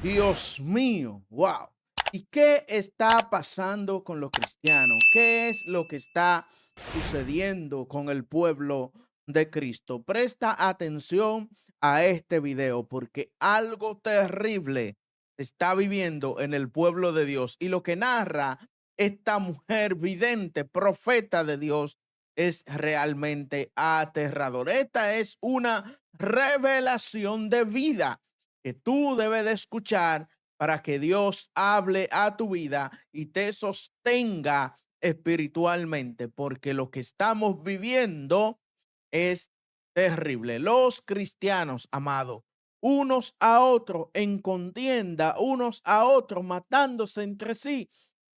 Dios mío, wow. ¿Y qué está pasando con los cristianos? ¿Qué es lo que está sucediendo con el pueblo de Cristo? Presta atención a este video porque algo terrible está viviendo en el pueblo de Dios y lo que narra esta mujer vidente, profeta de Dios, es realmente aterrador. Esta es una revelación de vida que tú debes de escuchar para que Dios hable a tu vida y te sostenga espiritualmente, porque lo que estamos viviendo es terrible. Los cristianos, amados, unos a otros en contienda, unos a otros matándose entre sí.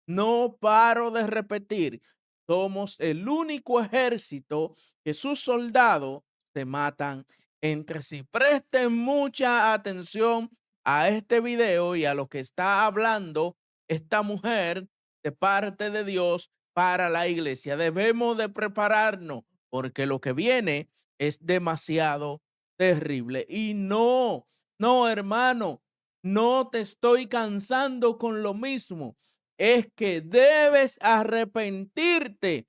No paro de repetir, somos el único ejército que sus soldados se matan entre sí. Presten mucha atención a este video y a lo que está hablando esta mujer de parte de Dios para la iglesia. Debemos de prepararnos porque lo que viene es demasiado terrible. Y no, hermano, no te estoy cansando con lo mismo. Es que debes arrepentirte.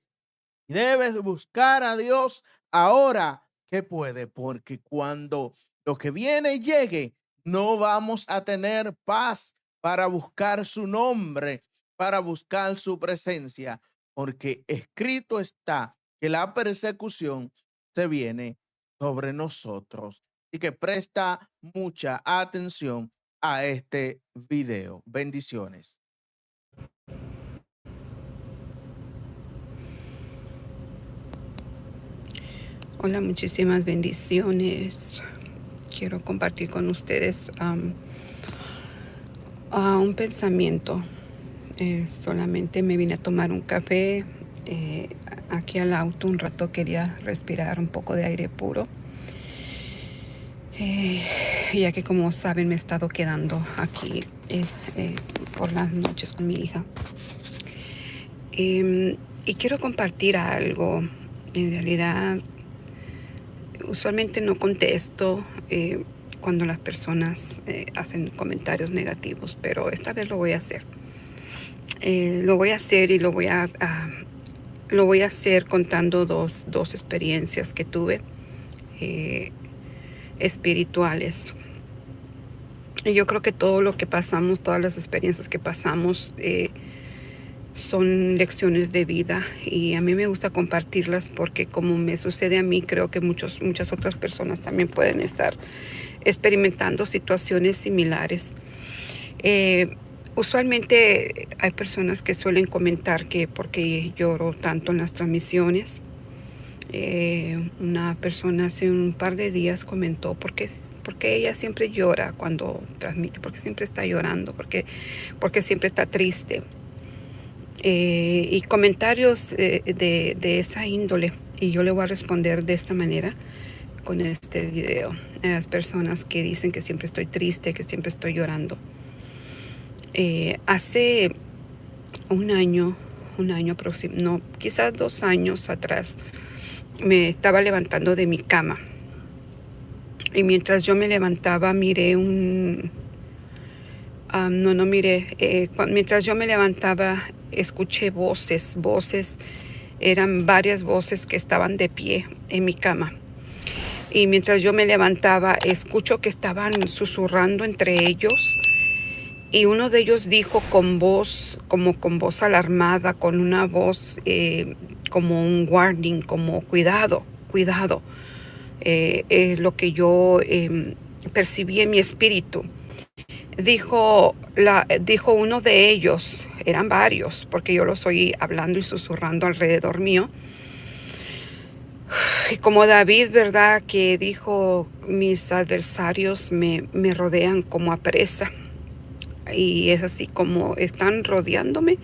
Debes buscar a Dios ahora que puede, porque cuando lo que viene llegue, no vamos a tener paz para buscar su nombre, para buscar su presencia, porque escrito está que la persecución se viene sobre nosotros. Y que presta mucha atención a este video. Bendiciones. Hola, muchísimas bendiciones. Quiero compartir con ustedes un pensamiento. Solamente me vine a tomar un café aquí al auto un rato. Quería respirar un poco de aire puro. Ya que, como saben, me he estado quedando aquí por las noches con mi hija. Y quiero compartir algo. En realidad, usualmente no contesto cuando las personas hacen comentarios negativos, pero esta vez lo voy a hacer. Lo voy a hacer y lo voy a hacer contando dos experiencias que tuve espirituales. Y yo creo que todo lo que pasamos, todas las experiencias que pasamos, son lecciones de vida, y a mí me gusta compartirlas porque, como me sucede a mí, creo que muchas otras personas también pueden estar experimentando situaciones similares. Usualmente hay personas que suelen comentar que porque lloro tanto en las transmisiones. Una persona hace un par de días comentó porque ella siempre llora cuando transmite, porque siempre está llorando, porque siempre está triste. Y comentarios de esa índole, y yo le voy a responder de esta manera con este video a las personas que dicen que siempre estoy triste, que siempre estoy llorando. Hace un año próximo, no, quizás 2 años atrás, me estaba levantando de mi cama, y mientras yo me levantaba miré mientras yo me levantaba escuché voces, eran varias voces que estaban de pie en mi cama. Y mientras yo me levantaba, escucho que estaban susurrando entre ellos. Y uno de ellos dijo con voz alarmada, con una voz como un warning, como cuidado. Lo que yo percibí en mi espíritu. Dijo uno de ellos, eran varios, porque yo los oí hablando y susurrando alrededor mío. Y como David, ¿verdad?, que dijo, mis adversarios me rodean como a presa. Y es así como están rodeándome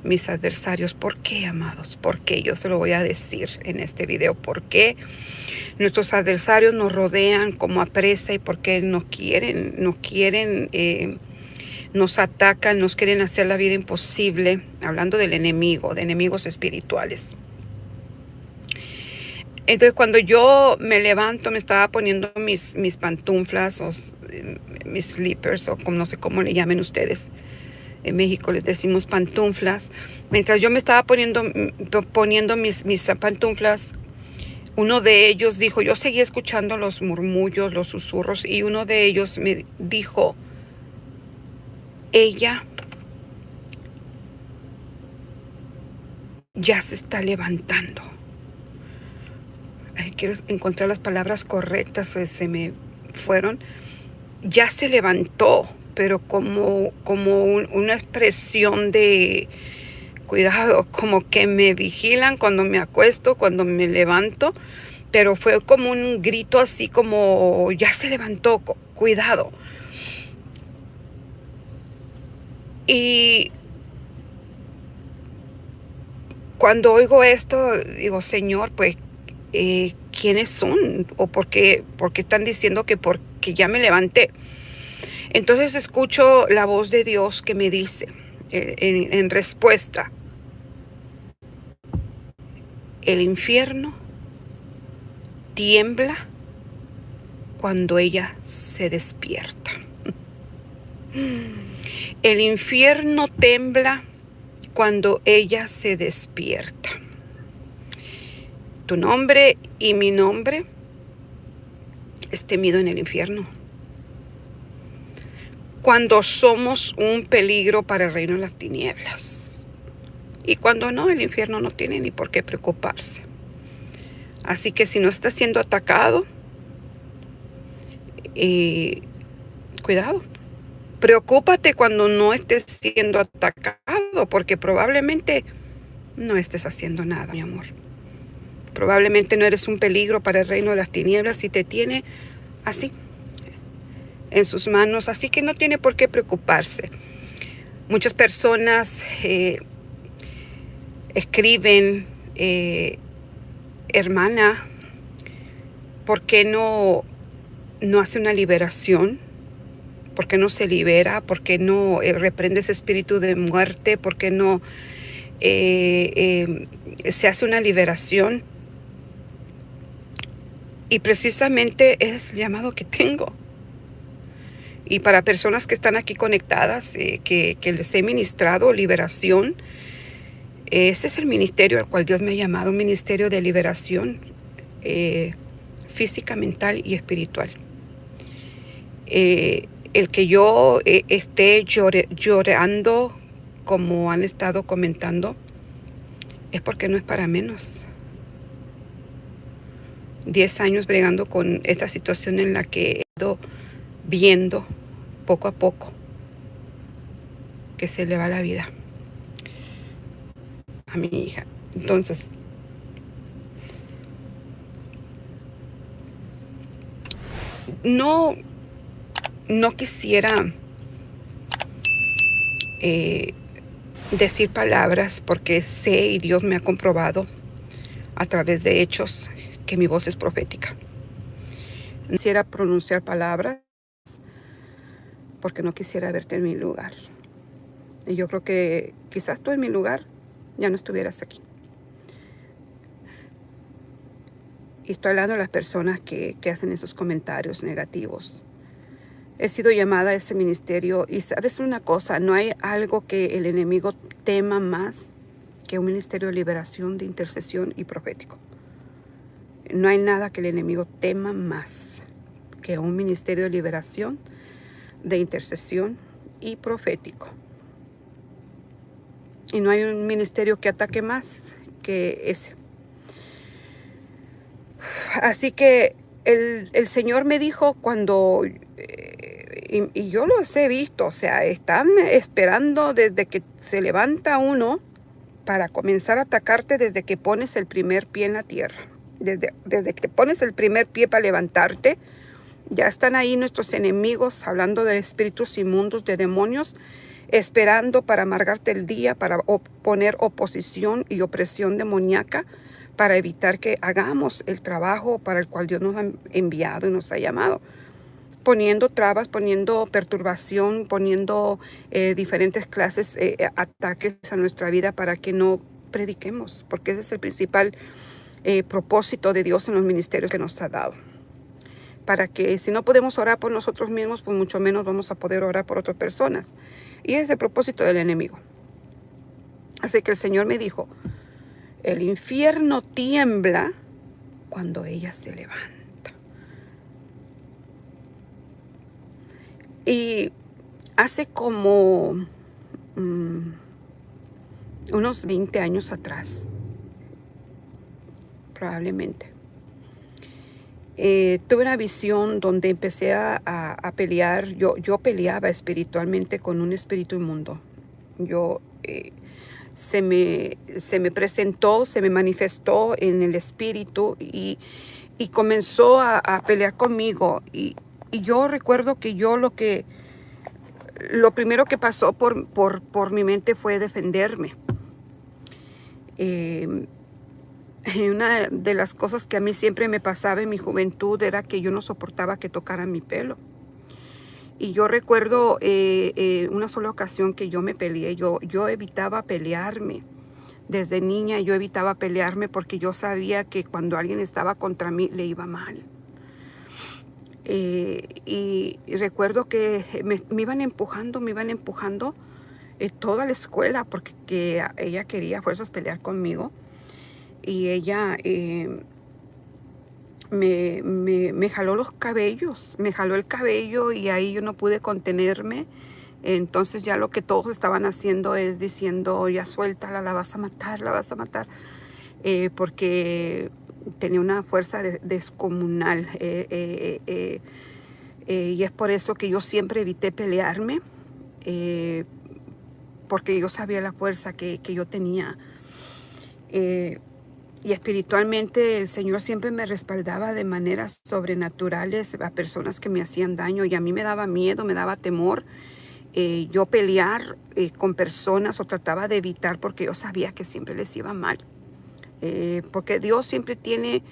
mis adversarios. ¿Por qué, amados? ¿Por qué? Yo se lo voy a decir en este video. ¿Por qué nuestros adversarios nos rodean como a presa? Y por qué nos atacan, nos quieren hacer la vida imposible. Hablando del enemigo, de enemigos espirituales. Entonces, cuando yo me levanto, me estaba poniendo mis pantuflas, mis slippers, o no sé cómo le llamen ustedes. En México les decimos pantuflas. Mientras yo me estaba poniendo mis pantuflas, uno de ellos dijo, yo seguía escuchando los murmullos, los susurros, y uno de ellos me dijo, ella ya se está levantando. Ay, quiero encontrar las palabras correctas, se me fueron. Ya se levantó, pero como una expresión de cuidado, como que me vigilan cuando me acuesto, cuando me levanto, pero fue como un grito así como, ya se levantó, cuidado. Y cuando oigo esto, digo, Señor, pues, ¿quiénes son? ¿O por qué están diciendo que porque ya me levanté? Entonces escucho la voz de Dios que me dice, en respuesta, el infierno tiembla cuando ella se despierta. El infierno tiembla cuando ella se despierta. Tu nombre y mi nombre es temido en el infierno. Cuando somos un peligro para el reino de las tinieblas. Y cuando no, el infierno no tiene ni por qué preocuparse. Así que si no estás siendo atacado, cuidado. Preocúpate cuando no estés siendo atacado, porque probablemente no estés haciendo nada, mi amor. Probablemente no eres un peligro para el reino de las tinieblas y te tiene así, en sus manos. Así que no tiene por qué preocuparse. Muchas personas escriben, hermana, ¿por qué no hace una liberación? ¿Por qué no se libera? ¿Por qué no reprende ese espíritu de muerte? ¿Por qué no se hace una liberación? Y precisamente es el llamado que tengo. Y para personas que están aquí conectadas, que les he ministrado liberación, ese es el ministerio al cual Dios me ha llamado, un ministerio de liberación física, mental y espiritual. El que yo esté llorando, como han estado comentando, es porque no es para menos. 10 años bregando con esta situación en la que he ido viendo poco a poco que se le va la vida a mi hija. Entonces, no quisiera decir palabras, porque sé y Dios me ha comprobado a través de hechos que mi voz es profética. No quisiera pronunciar palabras porque no quisiera verte en mi lugar. Y yo creo que quizás tú en mi lugar ya no estuvieras aquí. Y estoy hablando de las personas que hacen esos comentarios negativos. He sido llamada a ese ministerio y sabes una cosa, no hay algo que el enemigo tema más que un ministerio de liberación, de intercesión y profético. No hay nada que el enemigo tema más que un ministerio de liberación, de intercesión y profético. Y no hay un ministerio que ataque más que ese. Así que el Señor me dijo cuando, y yo los he visto, o sea, están esperando desde que se levanta uno para comenzar a atacarte desde que pones el primer pie en la tierra. Desde que pones el primer pie para levantarte, ya están ahí nuestros enemigos, hablando de espíritus inmundos, de demonios, esperando para amargarte el día, para poner oposición y opresión demoníaca, para evitar que hagamos el trabajo para el cual Dios nos ha enviado y nos ha llamado. Poniendo trabas, poniendo perturbación, poniendo diferentes clases, ataques a nuestra vida para que no prediquemos, porque ese es el principal propósito de Dios en los ministerios que nos ha dado. para que si no podemos orar por nosotros mismos, pues mucho menos vamos a poder orar por otras personas. Y ese es el propósito del enemigo. Así que el Señor me dijo, el infierno tiembla cuando ella se levanta. Y hace como unos 20 años atrás, probablemente, tuve una visión donde empecé a pelear. Yo peleaba espiritualmente con un espíritu inmundo. Se me presentó, se me manifestó en el espíritu y comenzó a pelear conmigo. Y yo recuerdo que lo primero que pasó por mi mente fue defenderme. Una de las cosas que a mí siempre me pasaba en mi juventud era que yo no soportaba que tocaran mi pelo. Y yo recuerdo una sola ocasión que yo me peleé. Yo evitaba pelearme. Desde niña yo evitaba pelearme porque yo sabía que cuando alguien estaba contra mí le iba mal. Y recuerdo que me iban empujando toda la escuela porque ella quería a fuerzas pelear conmigo. Y ella me jaló los cabellos, me jaló el cabello y ahí yo no pude contenerme. Entonces ya lo que todos estaban haciendo es diciendo, ya suéltala, la vas a matar, porque tenía una fuerza descomunal. Y es por eso que yo siempre evité pelearme, porque yo sabía la fuerza que yo tenía. Y espiritualmente el Señor siempre me respaldaba de maneras sobrenaturales a personas que me hacían daño, y a mí me daba miedo, me daba temor yo pelear con personas, o trataba de evitar porque yo sabía que siempre les iba mal. Porque Dios siempre tiene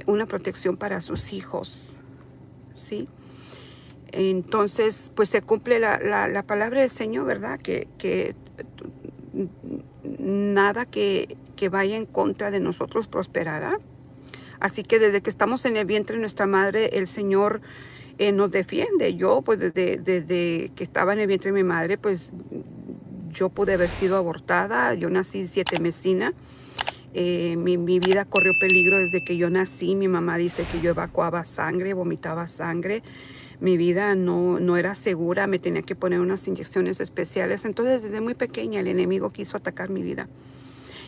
una protección para sus hijos, ¿sí? Entonces, pues se cumple la palabra del Señor, ¿verdad? Que nada que vaya en contra de nosotros prosperará. Así que desde que estamos en el vientre de nuestra madre, el Señor nos defiende. Yo, pues desde que estaba en el vientre de mi madre, pues yo pude haber sido abortada. Yo nací 7 mesina. Mi vida corrió peligro desde que yo nací. Mi mamá dice que yo evacuaba sangre, vomitaba sangre. Mi vida no era segura, me tenía que poner unas inyecciones especiales. Entonces, desde muy pequeña el enemigo quiso atacar mi vida.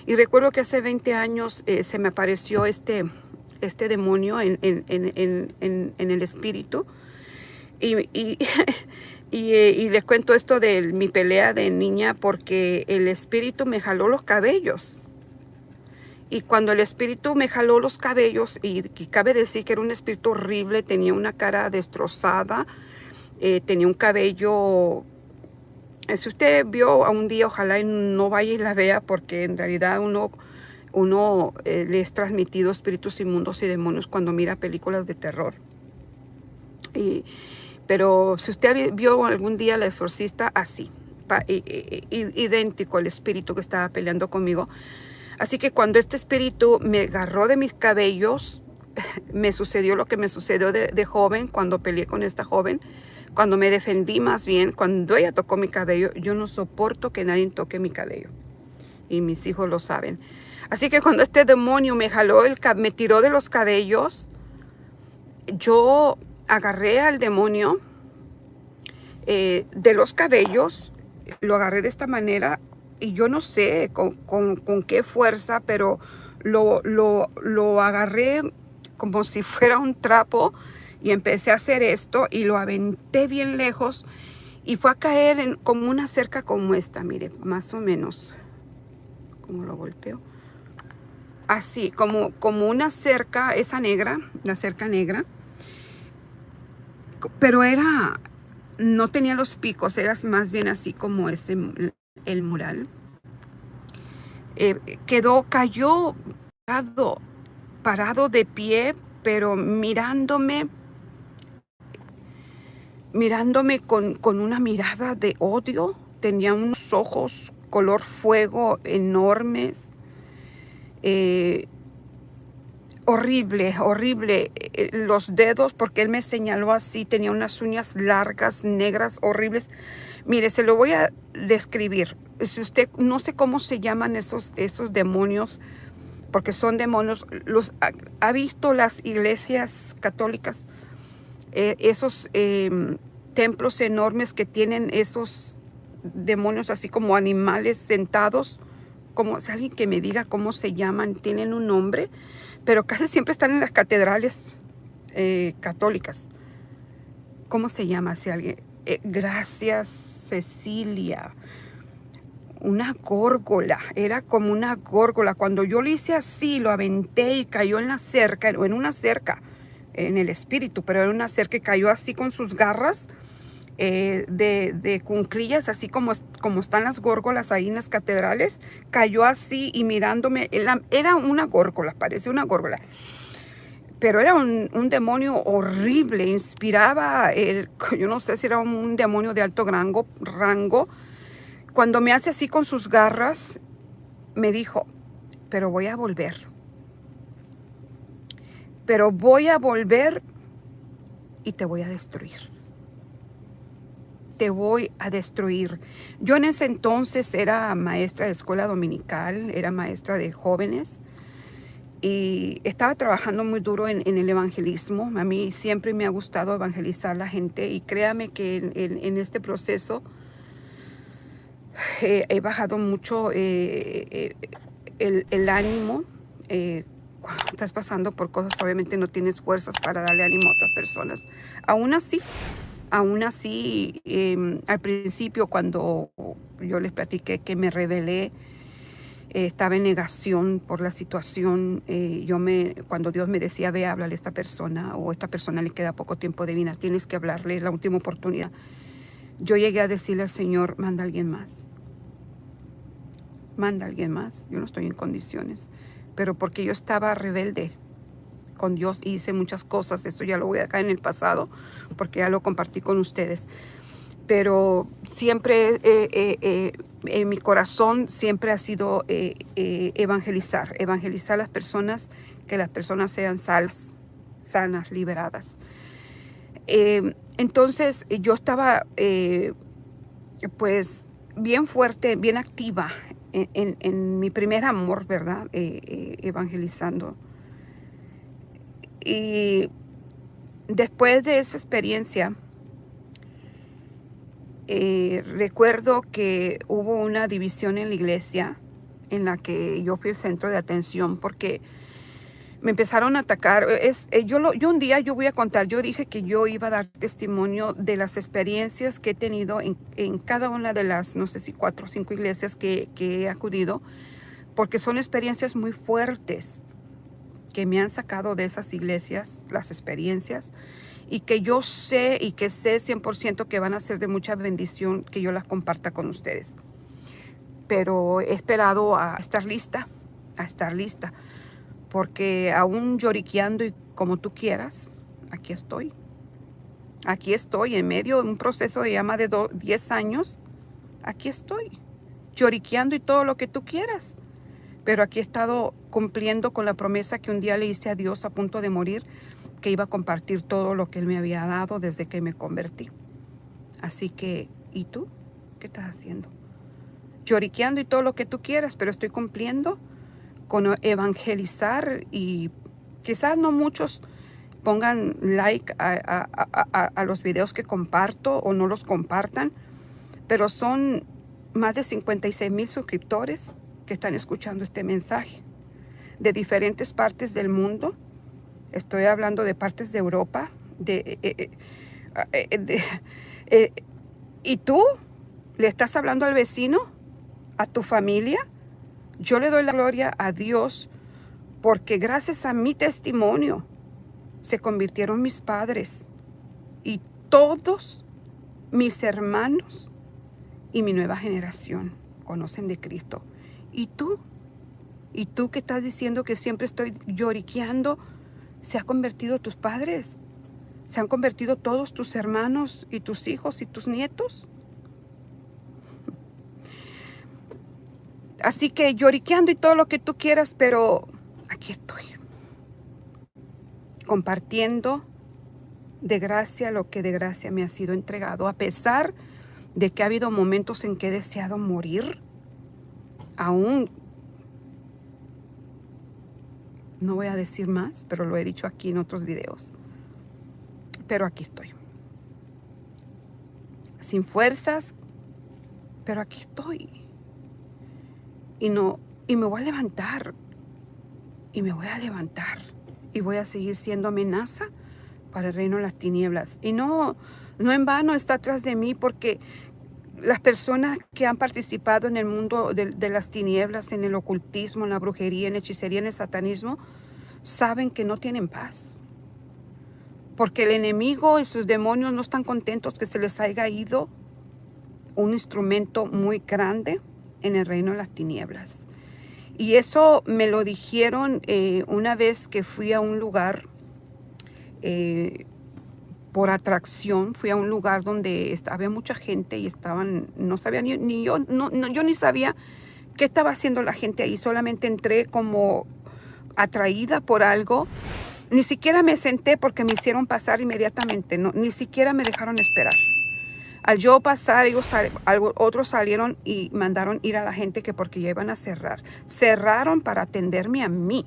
Y recuerdo que hace 20 años se me apareció este demonio en el espíritu. Y les cuento esto de mi pelea de niña porque el espíritu me jaló los cabellos. Y cuando el espíritu me jaló los cabellos, y cabe decir que era un espíritu horrible, tenía una cara destrozada, tenía un cabello. Si usted vio a un día, ojalá y no vaya y la vea, porque en realidad uno le es transmitido espíritus inmundos y demonios cuando mira películas de terror. Pero si usted vio algún día El Exorcista, así, idéntico al espíritu que estaba peleando conmigo. Así que cuando este espíritu me agarró de mis cabellos, me sucedió lo que me sucedió de joven, cuando peleé con esta joven, cuando me defendí más bien, cuando ella tocó mi cabello. Yo no soporto que nadie toque mi cabello. Y mis hijos lo saben. Así que cuando este demonio me jaló, me tiró de los cabellos, yo agarré al demonio de los cabellos, lo agarré de esta manera. Y yo no sé con qué fuerza, pero lo agarré como si fuera un trapo y empecé a hacer esto y lo aventé bien lejos y fue a caer como una cerca como esta, mire, más o menos. ¿Cómo lo volteo? Así, como una cerca, esa negra, la cerca negra. Pero no tenía los picos, era más bien así como el mural. Cayó parado de pie, pero mirándome con una mirada de odio. Tenía unos ojos color fuego enormes. horrible, horrible. Los dedos, porque él me señaló así, tenía unas uñas largas, negras, horribles. Mire, se lo voy a describir. Si usted, no sé cómo se llaman esos demonios, porque son demonios. ¿Ha visto las iglesias católicas? Esos templos enormes que tienen esos demonios así como animales sentados. Como si alguien que me diga cómo se llaman, tienen un nombre, pero casi siempre están en las catedrales católicas. ¿Cómo se llama? Si alguien, gracias, Cecilia. Una górgola, era como una górgola. Cuando yo lo hice así, lo aventé y cayó en la cerca, en una cerca, en el espíritu, pero era una cerca que cayó así con sus garras de cunclillas, así como están las górgolas ahí en las catedrales. Cayó así y mirándome, era una górgola, parece una górgola. Pero era un demonio horrible, inspiraba, yo no sé si era un demonio de alto rango. Cuando me hace así con sus garras, me dijo, pero voy a volver. Pero voy a volver y te voy a destruir. Te voy a destruir. Yo en ese entonces era maestra de escuela dominical, era maestra de jóvenes y estaba trabajando muy duro en el evangelismo. A mí siempre me ha gustado evangelizar a la gente y créame que en este proceso he bajado mucho el ánimo. Cuando estás pasando por cosas, obviamente no tienes fuerzas para darle ánimo a otras personas. Aún así, al principio cuando yo les platiqué que me rebelé, estaba en negación por la situación. Cuando Dios me decía, ve, háblale a esta persona, o a esta persona le queda poco tiempo de vida, tienes que hablarle, es la última oportunidad. Yo llegué a decirle al Señor, manda a alguien más. Manda a alguien más. Yo no estoy en condiciones. Pero porque yo estaba rebelde con Dios y hice muchas cosas, eso ya lo voy a dejar en el pasado, porque ya lo compartí con ustedes. Pero siempre en mi corazón siempre ha sido evangelizar a las personas, que las personas sean sanas, liberadas. Entonces yo estaba pues bien fuerte, bien activa en mi primer amor, ¿verdad? Evangelizando. Y después de esa experiencia, recuerdo que hubo una división en la iglesia en la que yo fui el centro de atención porque me empezaron a atacar. Yo un día yo voy a contar, yo dije que yo iba a dar testimonio de las experiencias que he tenido en cada una de las, no sé si 4 o 5 iglesias que he acudido, porque son experiencias muy fuertes que me han sacado de esas iglesias, las experiencias, y que yo sé y que sé 100% que van a ser de mucha bendición que yo las comparta con ustedes. Pero he esperado a estar lista, porque aún lloriqueando y como tú quieras, aquí estoy. Aquí estoy en medio de un proceso de más de 10 años. Aquí estoy, lloriqueando y todo lo que tú quieras. Pero aquí he estado cumpliendo con la promesa que un día le hice a Dios a punto de morir, que iba a compartir todo lo que Él me había dado desde que me convertí. Así que, ¿y tú? ¿Qué estás haciendo? Lloriqueando y todo lo que tú quieras, pero estoy cumpliendo con evangelizar, y quizás no muchos pongan like a los videos que comparto o no los compartan, pero son más de 56,000 suscriptores que están escuchando este mensaje de diferentes partes del mundo. Estoy hablando de partes de Europa, ¿y tú le estás hablando al vecino, a tu familia? Yo le doy la gloria a Dios porque gracias a mi testimonio se convirtieron mis padres y todos mis hermanos y mi nueva generación conocen de Cristo. ¿Y tú? ¿Y tú que estás diciendo que siempre estoy lloriqueando? ¿Se han convertido tus padres? ¿Se han convertido todos tus hermanos y tus hijos y tus nietos? Así que lloriqueando y todo lo que tú quieras, pero aquí estoy. compartiendo de gracia lo que de gracia me ha sido entregado, a pesar de que ha habido momentos en que he deseado morir. Aún no voy a decir más, pero lo he dicho aquí en otros videos. Pero aquí estoy. Sin fuerzas, pero aquí estoy. Y me voy a levantar. Y me voy a levantar. Y voy a seguir siendo amenaza para el reino de las tinieblas. Y no en vano está atrás de mí, porque las personas que han participado en el mundo de las tinieblas, en el ocultismo, en la brujería, en la hechicería, en el satanismo, saben que no tienen paz. Porque el enemigo y sus demonios no están contentos que se les haya ido un instrumento muy grande en el reino de las tinieblas. Y eso me lo dijeron una vez que fui a un lugar por atracción. Fui a un lugar donde había mucha gente y no sabía ni yo, yo ni sabía qué estaba haciendo la gente ahí. Solamente entré como atraída por algo. Ni siquiera me senté porque me hicieron pasar inmediatamente. Ni siquiera me dejaron esperar. Al yo pasar, otros salieron y mandaron ir a la gente que porque ya iban a cerrar. Cerraron para atenderme a mí.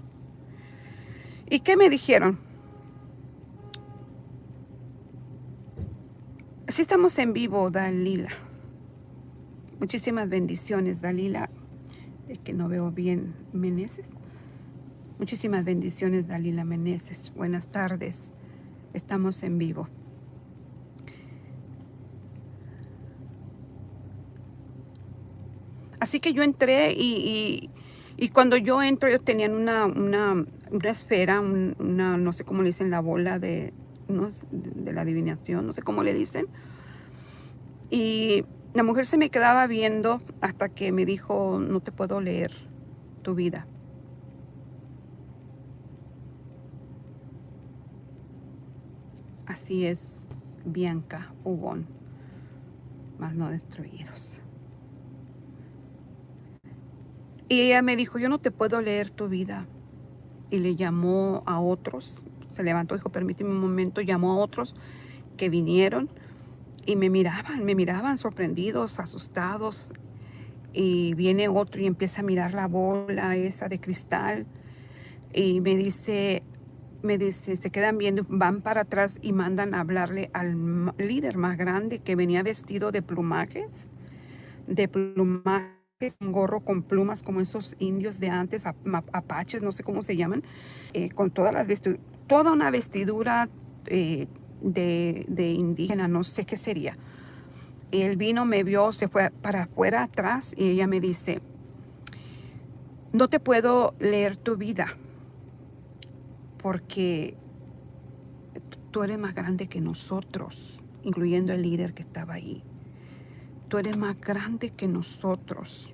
¿Y qué me dijeron? Sí, estamos en vivo, Dalila. Muchísimas bendiciones, Dalila. Es que no veo bien, Meneses. Muchísimas bendiciones, Dalila Meneses. Buenas tardes. Estamos en vivo. Así que yo entré y cuando yo entro, ellos tenían una esfera, no sé cómo le dicen, la bola de la adivinación, no sé cómo le dicen. Y la mujer se me quedaba viendo hasta que me dijo: no te puedo leer tu vida. Así es, Bianca Hugón, más no destruidos. Y ella me dijo: yo no te puedo leer tu vida. Y le llamó a otros, se levantó, dijo: permíteme un momento, llamó a otros que vinieron y me miraban sorprendidos, asustados. Y viene otro y empieza a mirar la bola esa de cristal y me dice, se quedan viendo, van para atrás y mandan a hablarle al líder más grande, que venía vestido de plumajes, un gorro con plumas como esos indios de antes, apaches, no sé cómo se llaman, con toda una vestidura de indígena, no sé qué sería. Y él vino, me vio, se fue para afuera atrás y ella me dice: no te puedo leer tu vida porque tú eres más grande que nosotros, incluyendo el líder que estaba ahí. Tú eres más grande que nosotros.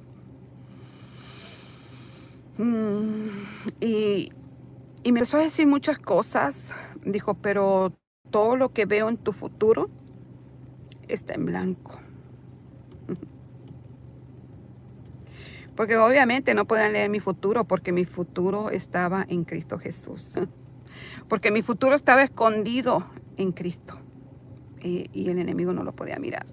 Y me empezó a decir muchas cosas. Dijo: pero todo lo que veo en tu futuro está en blanco. Porque obviamente no podían leer mi futuro, porque mi futuro estaba en Cristo Jesús. Porque mi futuro estaba escondido en Cristo. Y el enemigo no lo podía mirar.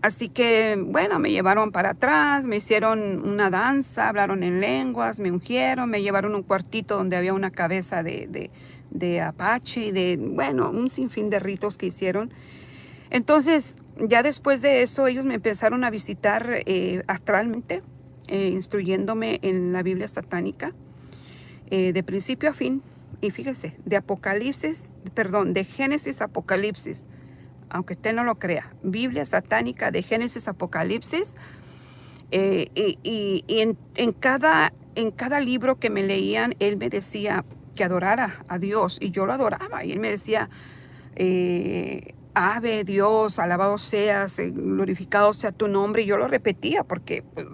Así que, bueno, me llevaron para atrás, me hicieron una danza, hablaron en lenguas, me ungieron, me llevaron a un cuartito donde había una cabeza de apache y un sinfín de ritos que hicieron. Entonces, ya después de eso, ellos me empezaron a visitar astralmente, instruyéndome en la Biblia satánica, de principio a fin. Y fíjese, de Génesis a Apocalipsis, aunque usted no lo crea, Biblia satánica de Génesis a Apocalipsis, y en cada libro que me leían, él me decía que adorara a Dios, y yo lo adoraba, y él me decía: Ave Dios, alabado seas, glorificado sea tu nombre, y yo lo repetía porque pues,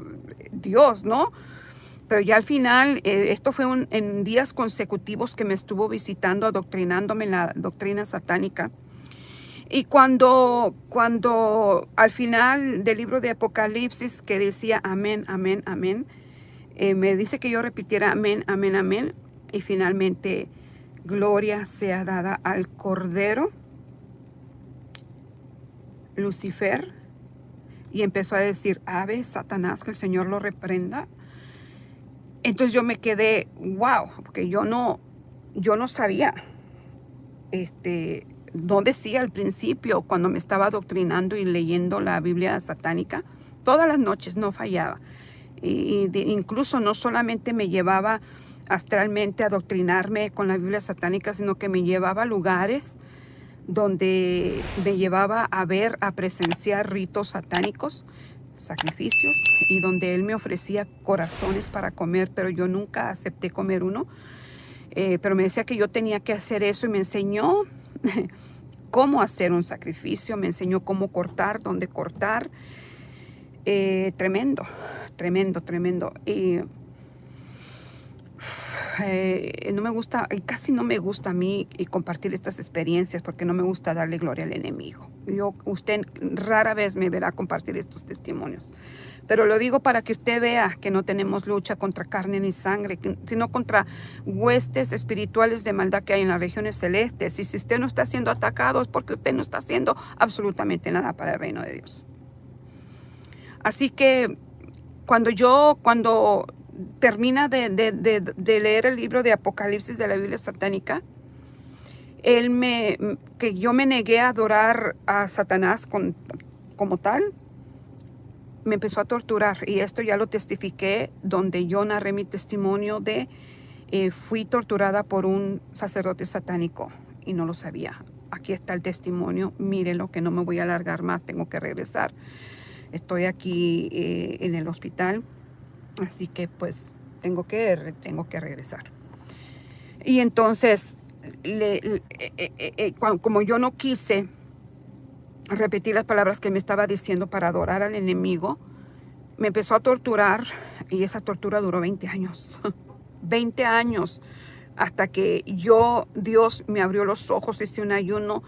Dios, ¿no? Pero ya al final, esto fue en días consecutivos que me estuvo visitando, adoctrinándome en la doctrina satánica. Y cuando al final del libro de Apocalipsis, que decía amén, amén, amén, me dice que yo repitiera amén, amén, amén. Y finalmente Gloria sea dada al Cordero, Lucifer, y empezó a decir, ave, Satanás, que el Señor lo reprenda. Entonces yo me quedé, wow, porque yo no sabía, no decía al principio cuando me estaba adoctrinando y leyendo la Biblia satánica, todas las noches no fallaba. Incluso no solamente me llevaba astralmente a adoctrinarme con la Biblia satánica, sino que me llevaba a lugares donde me llevaba a ver, a presenciar ritos satánicos, sacrificios, y donde él me ofrecía corazones para comer, pero yo nunca acepté comer uno. Pero me decía que yo tenía que hacer eso y me enseñó cómo hacer un sacrificio, me enseñó cómo cortar, dónde cortar. Tremendo, tremendo, tremendo. Y no me gusta, casi no me gusta a mí compartir estas experiencias porque no me gusta darle gloria al enemigo. Usted rara vez me verá compartir estos testimonios. Pero lo digo para que usted vea que no tenemos lucha contra carne ni sangre, sino contra huestes espirituales de maldad que hay en las regiones celestes. Y si usted no está siendo atacado es porque usted no está haciendo absolutamente nada para el reino de Dios. Así que cuando termina de leer el libro de Apocalipsis de la Biblia satánica, que yo me negué a adorar a Satanás como tal, me empezó a torturar, y esto ya lo testifiqué, donde yo narré mi testimonio de fui torturada por un sacerdote satánico y no lo sabía. Aquí está el testimonio, mírenlo, que no me voy a alargar más, tengo que regresar. Estoy aquí en el hospital, así que pues tengo que regresar. Y entonces, como yo no quise repetir las palabras que me estaba diciendo para adorar al enemigo, me empezó a torturar, y esa tortura duró 20 años. 20 años, hasta que Dios me abrió los ojos, hice un ayuno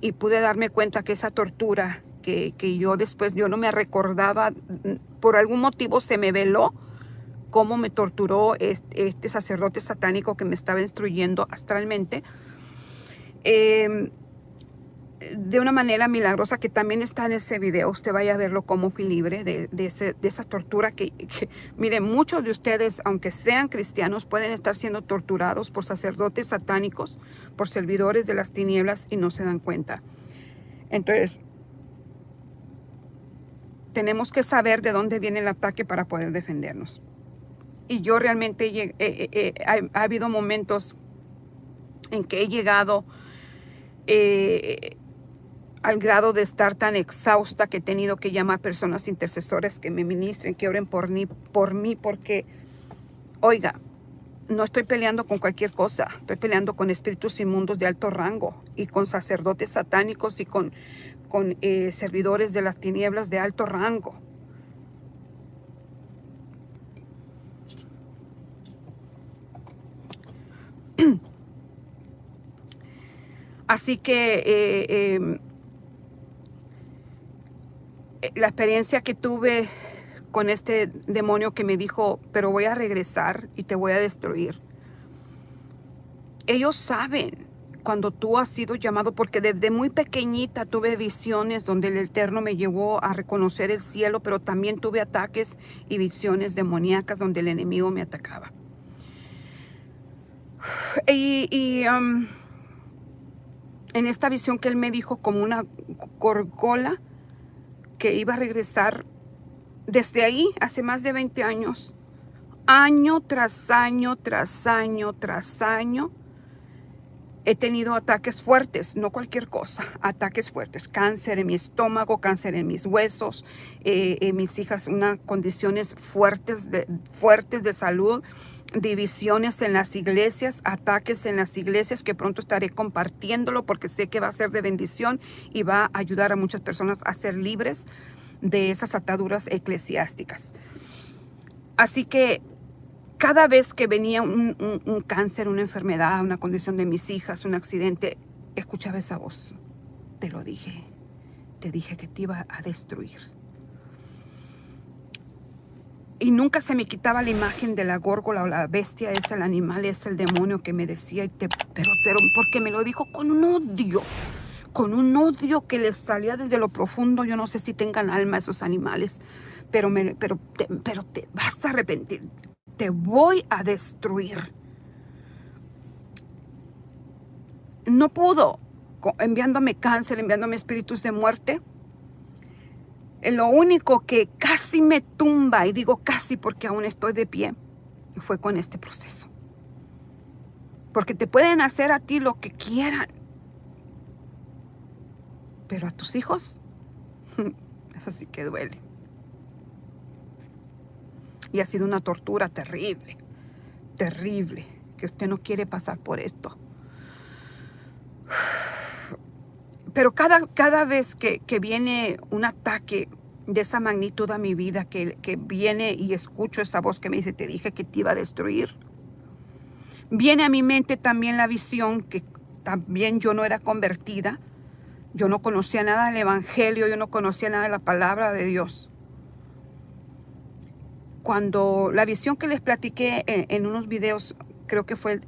y pude darme cuenta que esa tortura que yo después, yo no me recordaba, por algún motivo se me veló cómo me torturó este sacerdote satánico que me estaba instruyendo astralmente. De una manera milagrosa, que también está en ese video. Usted vaya a verlo, cómo fui libre de esa tortura que miren, muchos de ustedes, aunque sean cristianos, pueden estar siendo torturados por sacerdotes satánicos, por servidores de las tinieblas, y no se dan cuenta. Entonces, tenemos que saber de dónde viene el ataque para poder defendernos. Y yo realmente ha habido momentos en que he llegado al grado de estar tan exhausta que he tenido que llamar personas intercesoras que me ministren, que oren por mí, porque, oiga, no estoy peleando con cualquier cosa, estoy peleando con espíritus inmundos de alto rango y con sacerdotes satánicos y con servidores de las tinieblas de alto rango. Así que la experiencia que tuve con este demonio que me dijo, pero voy a regresar y te voy a destruir. Ellos saben cuando tú has sido llamado, porque desde muy pequeñita tuve visiones donde el Eterno me llevó a reconocer el cielo, pero también tuve ataques y visiones demoníacas donde el enemigo me atacaba. En esta visión que él me dijo, como una gorgola, que iba a regresar, desde ahí, hace más de 20 años, año tras año, tras año, tras año, he tenido ataques fuertes, no cualquier cosa, ataques fuertes, cáncer en mi estómago, cáncer en mis huesos, mis hijas, unas condiciones fuertes de salud, divisiones en las iglesias, ataques en las iglesias, que pronto estaré compartiéndolo porque sé que va a ser de bendición y va a ayudar a muchas personas a ser libres de esas ataduras eclesiásticas. Así que cada vez que venía un cáncer, una enfermedad, una condición de mis hijas, un accidente, escuchaba esa voz. Te lo dije, te dije que te iba a destruir. Y nunca se me quitaba la imagen de la górgola o la bestia esa, el animal es el demonio que me decía, pero porque me lo dijo con un odio que les salía desde lo profundo. Yo no sé si tengan alma esos animales, pero te vas a arrepentir, te voy a destruir. No pudo, enviándome cáncer, enviándome espíritus de muerte. Lo único que casi me tumba, y digo casi porque aún estoy de pie, fue con este proceso. Porque te pueden hacer a ti lo que quieran, pero a tus hijos, eso sí que duele. Y ha sido una tortura terrible, terrible, que usted no quiere pasar por esto. Pero cada vez que viene un ataque de esa magnitud a mi vida, que viene y escucho esa voz que me dice, te dije que te iba a destruir, viene a mi mente también la visión que también yo no era convertida, yo no conocía nada del evangelio, yo no conocía nada de la palabra de Dios. Cuando la visión que les platiqué en unos videos, creo que fue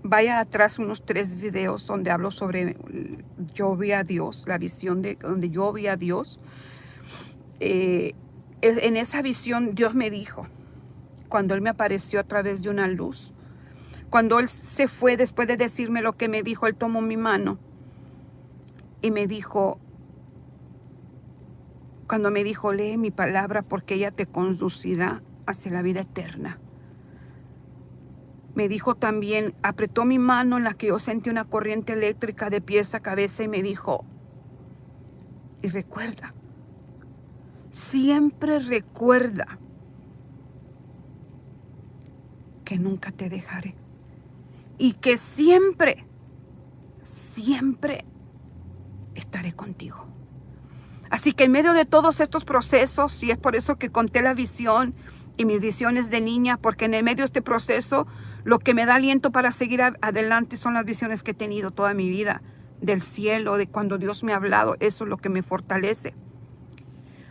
vaya atrás unos 3 videos donde hablo sobre yo vi a Dios, la visión de donde yo vi a Dios. En esa visión Dios me dijo, cuando Él me apareció a través de una luz, cuando Él se fue después de decirme lo que me dijo, Él tomó mi mano y me dijo, cuando me dijo, lee mi palabra porque ella te conducirá hacia la vida eterna. Me dijo también, apretó mi mano en la que yo sentí una corriente eléctrica de pies a cabeza y me dijo, y recuerda, siempre recuerda que nunca te dejaré y que siempre, siempre estaré contigo. Así que en medio de todos estos procesos, y es por eso que conté la visión y mis visiones de niña, porque en el medio de este proceso, lo que me da aliento para seguir adelante son las visiones que he tenido toda mi vida, del cielo, de cuando Dios me ha hablado, eso es lo que me fortalece.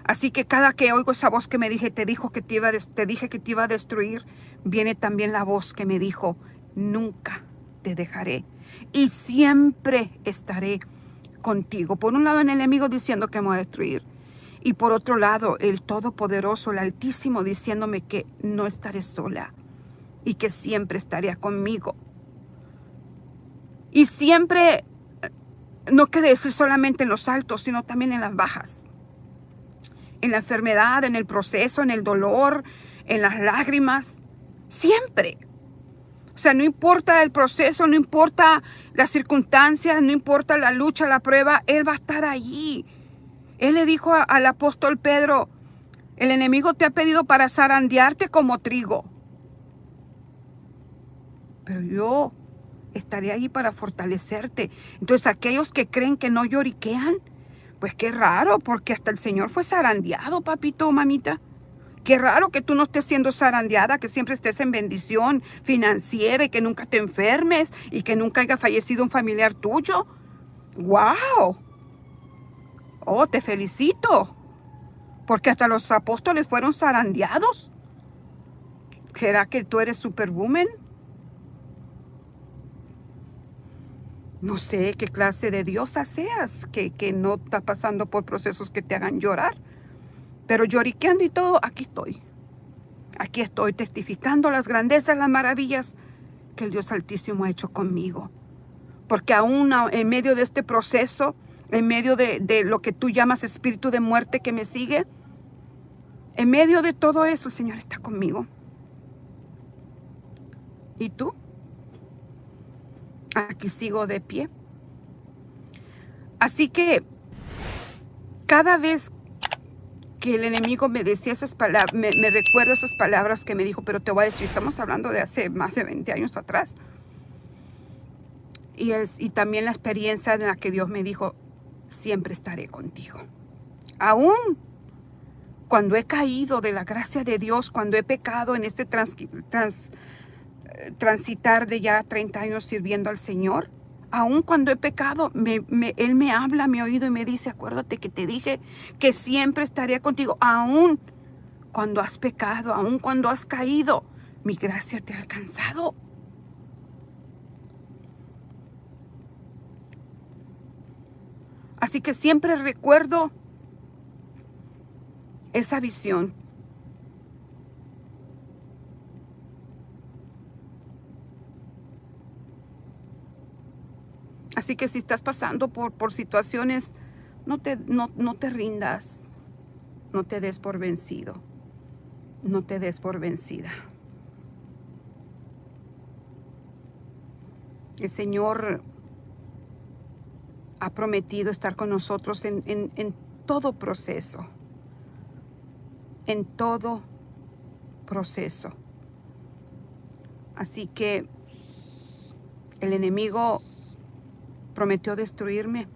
Así que cada que oigo esa voz que me dije, te dije que te iba a destruir, viene también la voz que me dijo, nunca te dejaré y siempre estaré contigo. Por un lado el enemigo diciendo que me va a destruir y por otro lado el Todopoderoso, el Altísimo, diciéndome que no estaré sola y que siempre estaría conmigo. Y siempre, no quiere decir solamente en los altos, sino también en las bajas, en la enfermedad, en el proceso, en el dolor, en las lágrimas, siempre. O sea, no importa el proceso, no importa las circunstancias, no importa la lucha, la prueba, Él va a estar allí. Él le dijo al apóstol Pedro, el enemigo te ha pedido para zarandearte como trigo, pero yo estaré ahí para fortalecerte. Entonces, aquellos que creen que no lloriquean, pues qué raro, porque hasta el Señor fue zarandeado, papito o mamita. Qué raro que tú no estés siendo zarandeada, que siempre estés en bendición financiera y que nunca te enfermes y que nunca haya fallecido un familiar tuyo. ¡Wow! Oh, te felicito, porque hasta los apóstoles fueron zarandeados. ¿Será que tú eres superwoman? No sé qué clase de diosa seas, que no está pasando por procesos que te hagan llorar. Pero lloriqueando y todo, aquí estoy. Aquí estoy testificando las grandezas, las maravillas que el Dios Altísimo ha hecho conmigo. Porque aún en medio de este proceso, en medio de lo que tú llamas espíritu de muerte que me sigue, en medio de todo eso, el Señor está conmigo. ¿Y tú? Aquí sigo de pie. Así que cada vez que el enemigo me decía esas palabras, me recuerdo esas palabras que me dijo, pero te voy a decir, estamos hablando de hace más de 20 años atrás. Y también la experiencia en la que Dios me dijo, siempre estaré contigo. Aún cuando he caído de la gracia de Dios, cuando he pecado en este transitar de ya 30 años sirviendo al Señor, aún cuando he pecado, Él me habla a mi oído y me dice, acuérdate que te dije que siempre estaría contigo, aún cuando has pecado, aun cuando has caído, mi gracia te ha alcanzado. Así que siempre recuerdo esa visión. Así que si estás pasando por situaciones, no te rindas, no te des por vencido, no te des por vencida. El Señor ha prometido estar con nosotros en todo proceso, en todo proceso. Así que el enemigo prometió destruirme,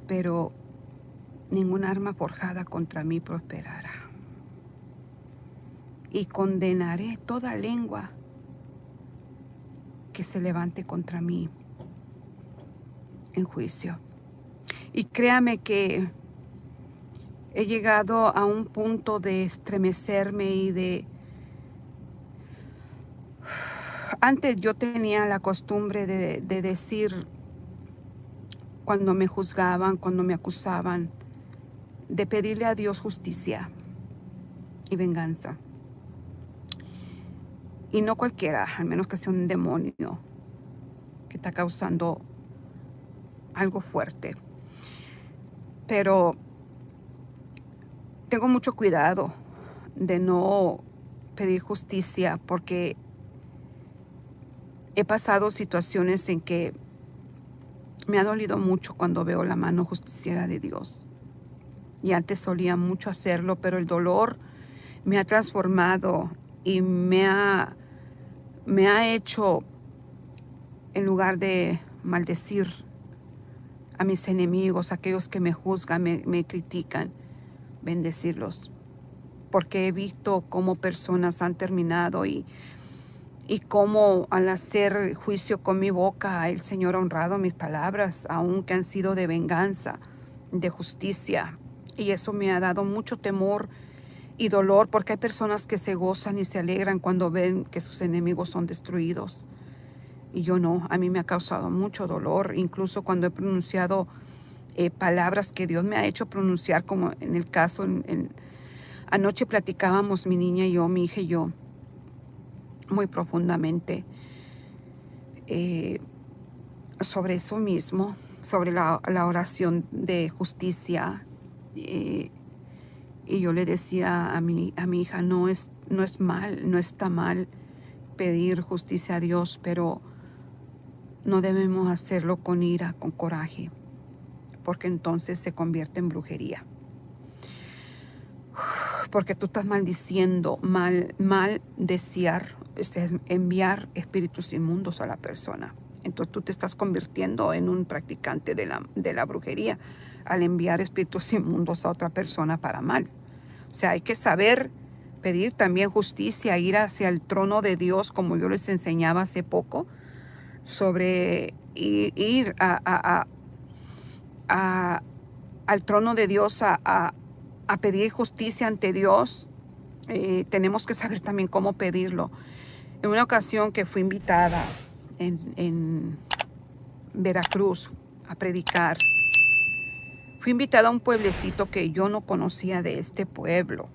pero ningún arma forjada contra mí prosperará. Y condenaré toda lengua que se levante contra mí en juicio. Y créame que he llegado a un punto de estremecerme y de... Antes yo tenía la costumbre de decir, cuando me juzgaban, cuando me acusaban, de pedirle a Dios justicia y venganza. Y no cualquiera, al menos que sea un demonio que está causando algo fuerte. Pero tengo mucho cuidado de no pedir justicia, porque he pasado situaciones en que me ha dolido mucho cuando veo la mano justiciera de Dios. Y antes solía mucho hacerlo, pero el dolor me ha transformado y me ha hecho, en lugar de maldecir a mis enemigos, aquellos que me juzgan, me critican, bendecirlos. Porque he visto cómo personas han terminado y cómo al hacer juicio con mi boca, el Señor ha honrado mis palabras, aunque han sido de venganza, de justicia. Y eso me ha dado mucho temor y dolor, porque hay personas que se gozan y se alegran cuando ven que sus enemigos son destruidos. Y yo no, a mí me ha causado mucho dolor, incluso cuando he pronunciado palabras que Dios me ha hecho pronunciar, como en el caso, anoche platicábamos mi niña y yo, mi hija y yo, muy profundamente sobre eso mismo, sobre la oración de justicia. Y yo le decía a mi hija, no está mal pedir justicia a Dios, pero no debemos hacerlo con ira, con coraje, porque entonces se convierte en brujería. Porque tú estás maldiciendo, desear, enviar espíritus inmundos a la persona. Entonces tú te estás convirtiendo en un practicante de la brujería al enviar espíritus inmundos a otra persona para mal. O sea, hay que saber pedir también justicia, ir hacia el trono de Dios, como yo les enseñaba hace poco, sobre ir al trono de Dios a pedir justicia ante Dios. Tenemos que saber también cómo pedirlo. En una ocasión que fui invitada en Veracruz a predicar, fui invitada a un pueblecito que yo no conocía de este pueblo.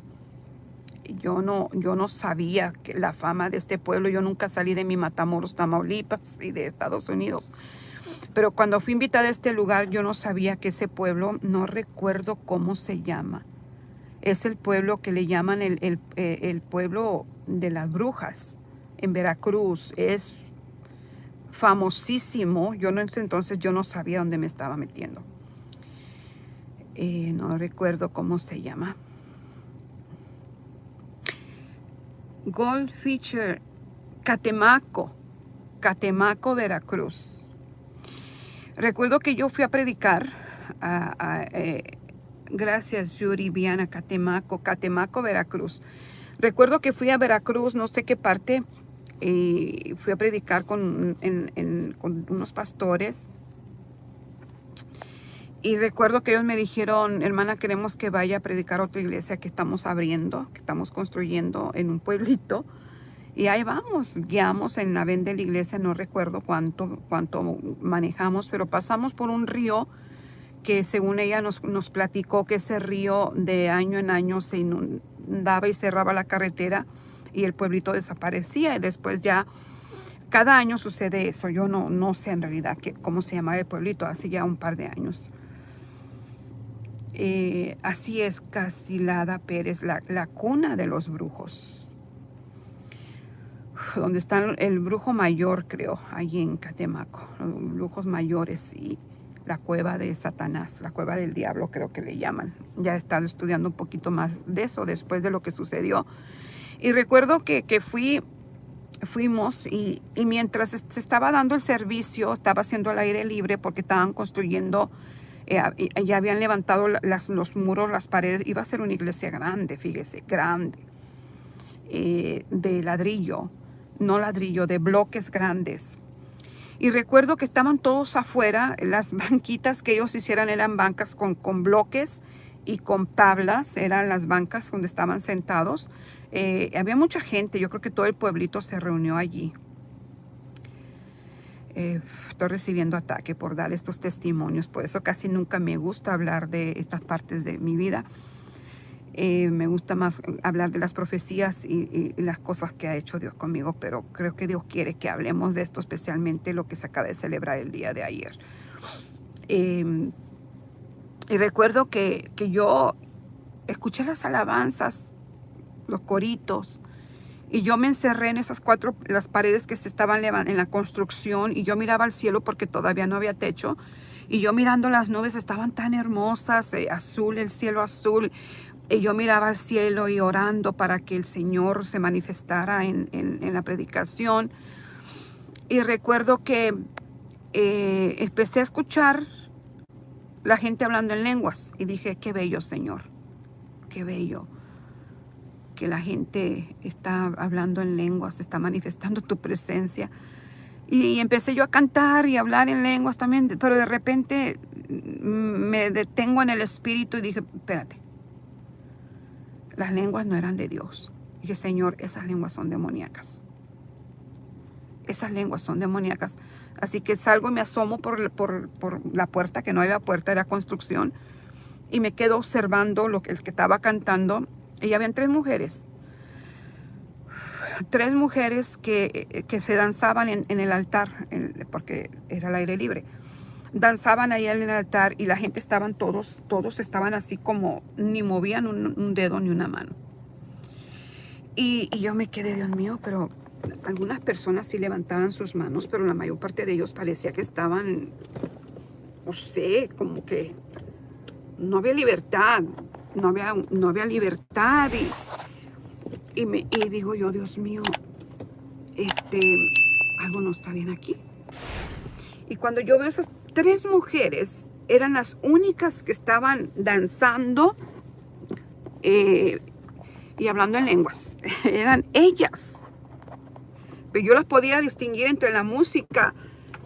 Yo no sabía la fama de este pueblo. Yo nunca salí de mi Matamoros, Tamaulipas y de Estados Unidos. Pero cuando fui invitada a este lugar, yo no sabía que ese pueblo, no recuerdo cómo se llama. Es el pueblo que le llaman el pueblo de las brujas en Veracruz. Es famosísimo. Yo entonces yo no sabía dónde me estaba metiendo. No recuerdo cómo se llama. Goldfincher, Catemaco, Veracruz. Recuerdo que yo fui a predicar gracias, Yuri, Viana, Catemaco, Veracruz. Recuerdo que fui a Veracruz, no sé qué parte, y fui a predicar con unos pastores. Y recuerdo que ellos me dijeron, hermana, queremos que vaya a predicar a otra iglesia que estamos abriendo, que estamos construyendo en un pueblito. Y ahí vamos, guiamos en la ven de la iglesia, no recuerdo cuánto manejamos, pero pasamos por un río que según ella nos platicó que ese río de año en año se inundaba y cerraba la carretera y el pueblito desaparecía. Y después ya cada año sucede eso. Yo no sé en realidad cómo se llamaba el pueblito, hace ya un par de años. Así es Casilada Pérez, la cuna de los brujos, donde está el brujo mayor, creo, allí en Catemaco, los brujos mayores y la cueva de Satanás, la cueva del diablo, creo que le llaman. Ya he estado estudiando un poquito más de eso después de lo que sucedió. Y recuerdo que fuimos y mientras se estaba dando el servicio, estaba haciendo el aire libre porque estaban construyendo, ya habían levantado los muros, las paredes. Iba a ser una iglesia grande, fíjese, grande, de ladrillo, no ladrillo, de bloques grandes. Y recuerdo que estaban todos afuera, las banquitas que ellos hicieran eran bancas con bloques y con tablas, eran las bancas donde estaban sentados. Había mucha gente, yo creo que todo el pueblito se reunió allí. Estoy recibiendo ataque por dar estos testimonios, por eso casi nunca me gusta hablar de estas partes de mi vida. Me gusta más hablar de las profecías y las cosas que ha hecho Dios conmigo, pero creo que Dios quiere que hablemos de esto, especialmente lo que se acaba de celebrar el día de ayer. Y recuerdo que yo escuché las alabanzas, los coritos, y yo me encerré en las paredes que se estaban en la construcción, y yo miraba al cielo porque todavía no había techo, y yo mirando las nubes estaban tan hermosas, azul, el cielo azul. Y yo miraba al cielo y orando para que el Señor se manifestara en la predicación. Y recuerdo que empecé a escuchar la gente hablando en lenguas. Y dije, qué bello, Señor. Qué bello que la gente está hablando en lenguas, está manifestando tu presencia. Y empecé yo a cantar y a hablar en lenguas también. Pero de repente me detengo en el espíritu y dije, espérate. Las lenguas no eran de Dios. Dije, Señor, esas lenguas son demoníacas. Esas lenguas son demoníacas. Así que salgo y me asomo por la puerta, que no había puerta, era construcción. Y me quedo observando el que estaba cantando. Y habían tres mujeres. Tres mujeres que se danzaban en el altar, porque era al aire libre. Danzaban ahí en el altar y la gente todos estaban así como ni movían un dedo ni una mano. Y yo me quedé, Dios mío, pero algunas personas sí levantaban sus manos, pero la mayor parte de ellos parecía que estaban, no sé, como que no había libertad, no había libertad. Y digo yo, Dios mío, algo no está bien aquí. Y cuando yo veo esas tres mujeres, eran las únicas que estaban danzando y hablando en lenguas. Eran ellas. Pero yo las podía distinguir entre la música.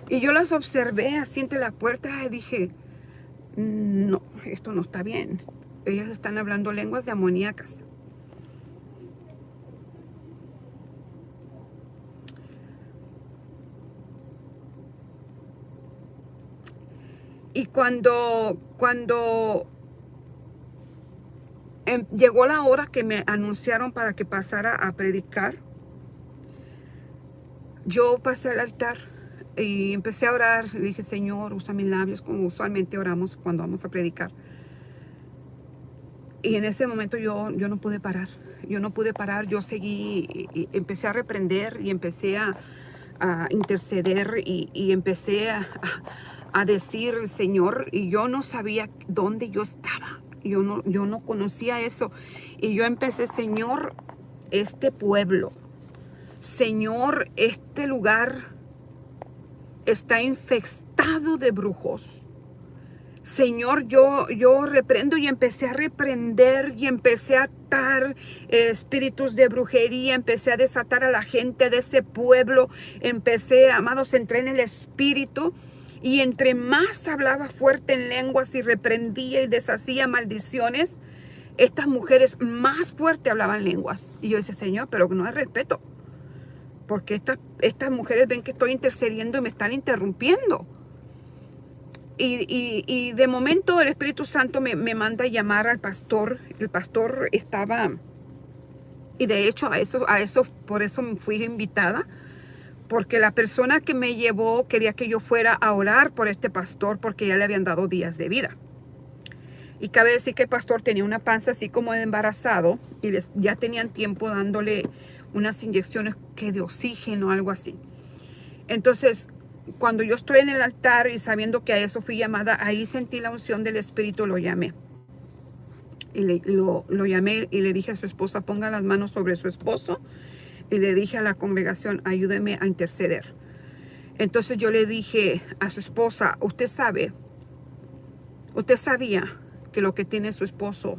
Y yo las observé así entre la puerta y dije, no, esto no está bien. Ellas están hablando lenguas demoníacas. Y cuando llegó la hora que me anunciaron para que pasara a predicar, yo pasé al altar y empecé a orar. Le dije, Señor, usa mis labios como usualmente oramos cuando vamos a predicar. Y en ese momento yo no pude parar. Yo no pude parar. Yo seguí y empecé a reprender y empecé a interceder y empecé a decir, Señor, y yo no sabía dónde yo estaba. Yo no conocía eso. Y yo empecé, Señor, este pueblo, Señor, este lugar está infestado de brujos. Señor, yo reprendo y empecé a reprender y empecé a atar espíritus de brujería, empecé a desatar a la gente de ese pueblo, amados, entré en el espíritu Y entre más hablaba fuerte en lenguas y reprendía y deshacía maldiciones, estas mujeres más fuerte hablaban lenguas. Y yo decía, Señor, pero no hay respeto. Porque estas mujeres ven que estoy intercediendo y me están interrumpiendo. Y de momento el Espíritu Santo me manda a llamar al pastor. El pastor estaba, y de hecho por eso me fui invitada, porque la persona que me llevó quería que yo fuera a orar por este pastor porque ya le habían dado días de vida. Y cabe decir que el pastor tenía una panza así como de embarazado y ya tenían tiempo dándole unas inyecciones que de oxígeno o algo así. Entonces, cuando yo estoy en el altar y sabiendo que a eso fui llamada, ahí sentí la unción del Espíritu, lo llamé. Y lo llamé y le dije a su esposa, ponga las manos sobre su esposo. Y le dije a la congregación, ayúdeme a interceder. Entonces yo le dije a su esposa, usted sabía que lo que tiene su esposo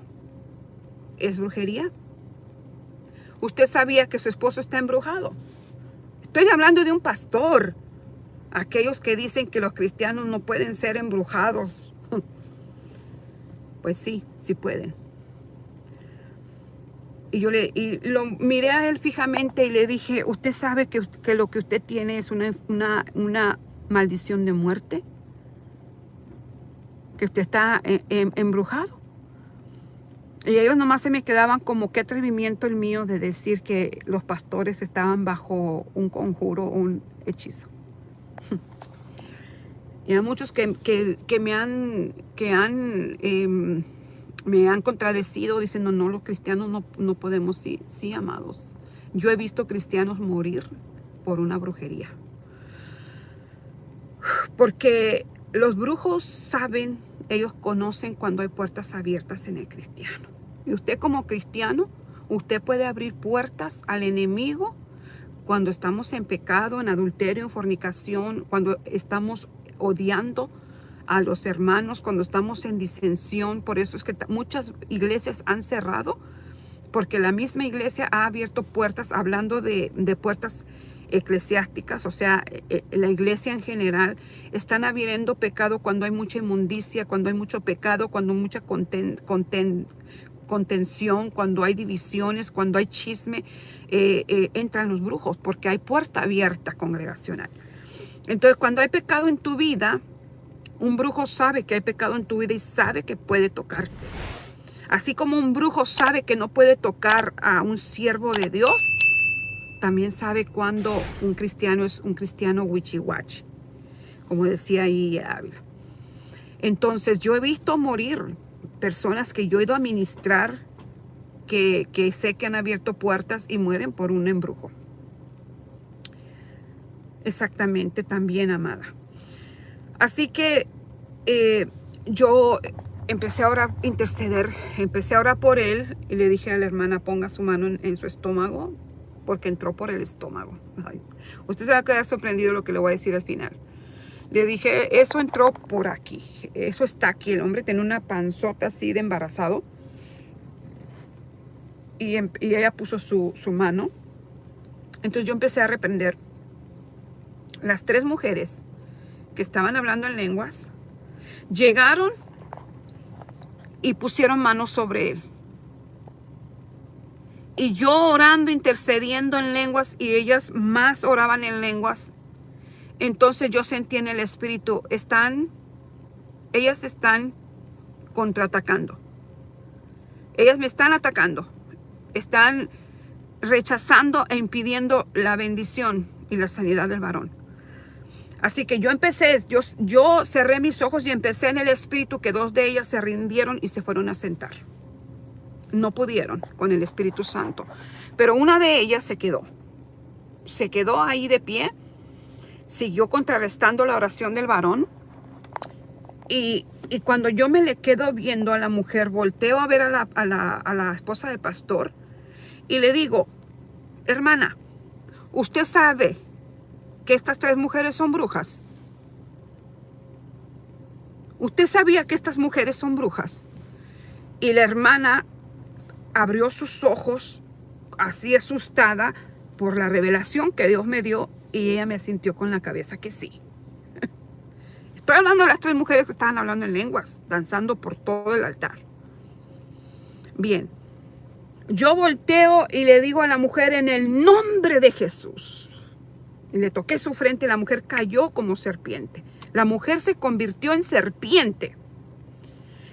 es brujería. Usted sabía que su esposo está embrujado. Estoy hablando de un pastor. Aquellos que dicen que los cristianos no pueden ser embrujados. Pues sí, sí pueden. Y lo miré a él fijamente y le dije, ¿usted sabe que lo que usted tiene es una maldición de muerte? ¿Que usted está embrujado? Y ellos nomás se me quedaban como, qué atrevimiento el mío de decir que los pastores estaban bajo un conjuro o un hechizo. Y hay muchos que me han contradecido diciendo, no, los cristianos no podemos. Sí, amados. Yo he visto cristianos morir por una brujería. Porque los brujos saben, ellos conocen cuando hay puertas abiertas en el cristiano. Y usted como cristiano, usted puede abrir puertas al enemigo cuando estamos en pecado, en adulterio, en fornicación, cuando estamos odiando a los hermanos, cuando estamos en disensión. Por eso es que muchas iglesias han cerrado, porque la misma iglesia ha abierto puertas, hablando de puertas eclesiásticas, o sea, la iglesia en general, están abriendo pecado cuando hay mucha inmundicia, cuando hay mucho pecado, cuando hay mucha contención, cuando hay divisiones, cuando hay chisme, entran los brujos, porque hay puerta abierta congregacional. Entonces, cuando hay pecado en tu vida, un brujo sabe que hay pecado en tu vida y sabe que puede tocarte. Así como un brujo sabe que no puede tocar a un siervo de Dios, también sabe cuando un cristiano es un cristiano wichiwachi, como decía ahí Ávila. Entonces, yo he visto morir personas que yo he ido a ministrar, que sé que han abierto puertas y mueren por un embrujo. Exactamente, también, amada. Así que yo empecé a orar, interceder, empecé a orar por él y le dije a la hermana, ponga su mano en su estómago, porque entró por el estómago. Ay, usted se va a quedar sorprendido lo que le voy a decir al final. Le dije, eso entró por aquí, eso está aquí. El hombre tiene una panzota así de embarazado. Y ella puso su mano. Entonces yo empecé a reprender. Las 3 mujeres que estaban hablando en lenguas llegaron y pusieron manos sobre él. Y yo orando, intercediendo en lenguas, y ellas más oraban en lenguas. Entonces yo sentí en el espíritu, ellas están contraatacando. Ellas me están atacando. Están rechazando e impidiendo la bendición y la sanidad del varón. Así que yo empecé, yo cerré mis ojos y empecé en el espíritu, que 2 de ellas se rindieron y se fueron a sentar. No pudieron con el Espíritu Santo. Pero una de ellas se quedó. Se quedó ahí de pie. Siguió contrarrestando la oración del varón. Y cuando yo me le quedo viendo a la mujer, volteo a ver a la esposa del pastor. Y le digo, hermana, ¿usted sabe que estas 3 mujeres son brujas? ¿Usted sabía que estas mujeres son brujas? Y la hermana abrió sus ojos así asustada por la revelación que Dios me dio, y ella me asintió con la cabeza que sí. Estoy hablando de las 3 mujeres que estaban hablando en lenguas, danzando por todo el altar. Bien, yo volteo y le digo a la mujer en el nombre de Jesús. Y le toqué su frente y la mujer cayó como serpiente. La mujer se convirtió en serpiente.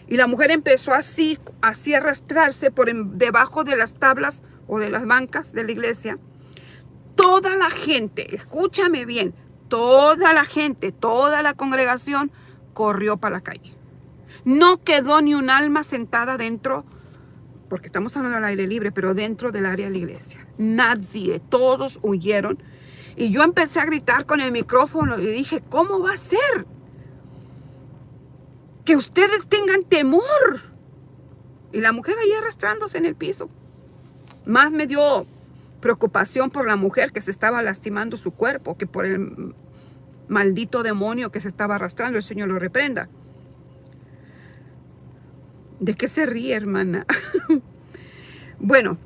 Y la mujer empezó así a arrastrarse por debajo de las tablas o de las bancas de la iglesia. Toda la gente, escúchame bien, toda la gente, toda la congregación corrió para la calle. No quedó ni un alma sentada dentro, porque estamos hablando del aire libre, pero dentro del área de la iglesia. Nadie, todos huyeron. Y yo empecé a gritar con el micrófono y dije, ¿cómo va a ser que ustedes tengan temor? Y la mujer ahí arrastrándose en el piso. Más me dio preocupación por la mujer que se estaba lastimando su cuerpo que por el maldito demonio que se estaba arrastrando. El Señor lo reprenda. ¿De qué se ríe, hermana? Bueno,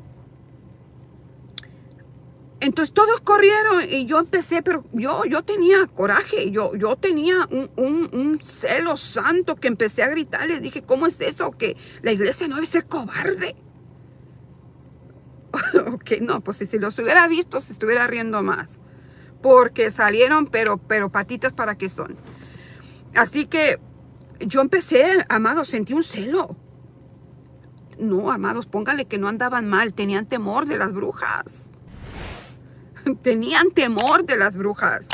entonces todos corrieron y yo empecé, pero yo tenía coraje, yo tenía un celo santo que empecé a gritar. Les dije, ¿cómo es eso? Que la iglesia no debe ser cobarde. Ok, no, pues si los hubiera visto, se estuviera riendo más. Porque salieron, pero patitas para qué son. Así que yo empecé, amados, sentí un celo. No, amados, póngale que no andaban mal, tenían temor de las brujas. Tenían temor de las brujas.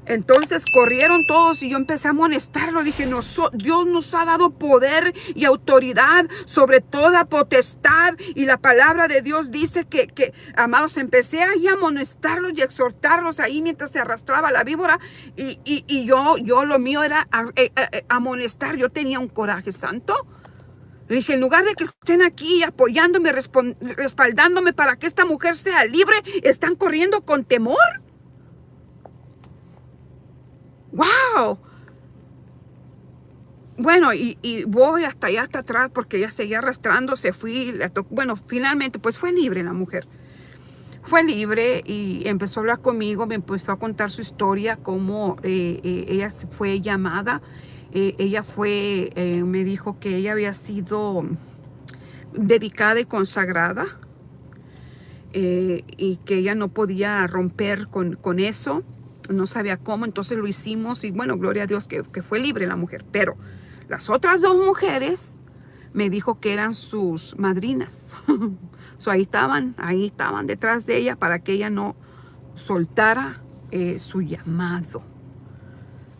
Entonces corrieron todos y yo empecé a amonestarlo. Dije, no, Dios nos ha dado poder y autoridad sobre toda potestad. Y la palabra de Dios dice que amados, empecé ahí a amonestarlos y exhortarlos ahí mientras se arrastraba la víbora. Y yo lo mío era amonestar. Yo tenía un coraje santo. Le dije, en lugar de que estén aquí apoyándome, respaldándome para que esta mujer sea libre, están corriendo con temor. ¡Wow! Bueno, y voy hasta allá, hasta atrás, porque ella seguía arrastrándose. Bueno, finalmente, pues fue libre la mujer. Fue libre y empezó a hablar conmigo, me empezó a contar su historia, cómo ella fue llamada. Ella me dijo que ella había sido dedicada y consagrada y que ella no podía romper con eso, no sabía cómo, entonces lo hicimos y bueno, gloria a Dios que fue libre la mujer. Pero las otras 2 mujeres me dijo que eran sus madrinas. So, ahí estaban detrás de ella para que ella no soltara su llamado.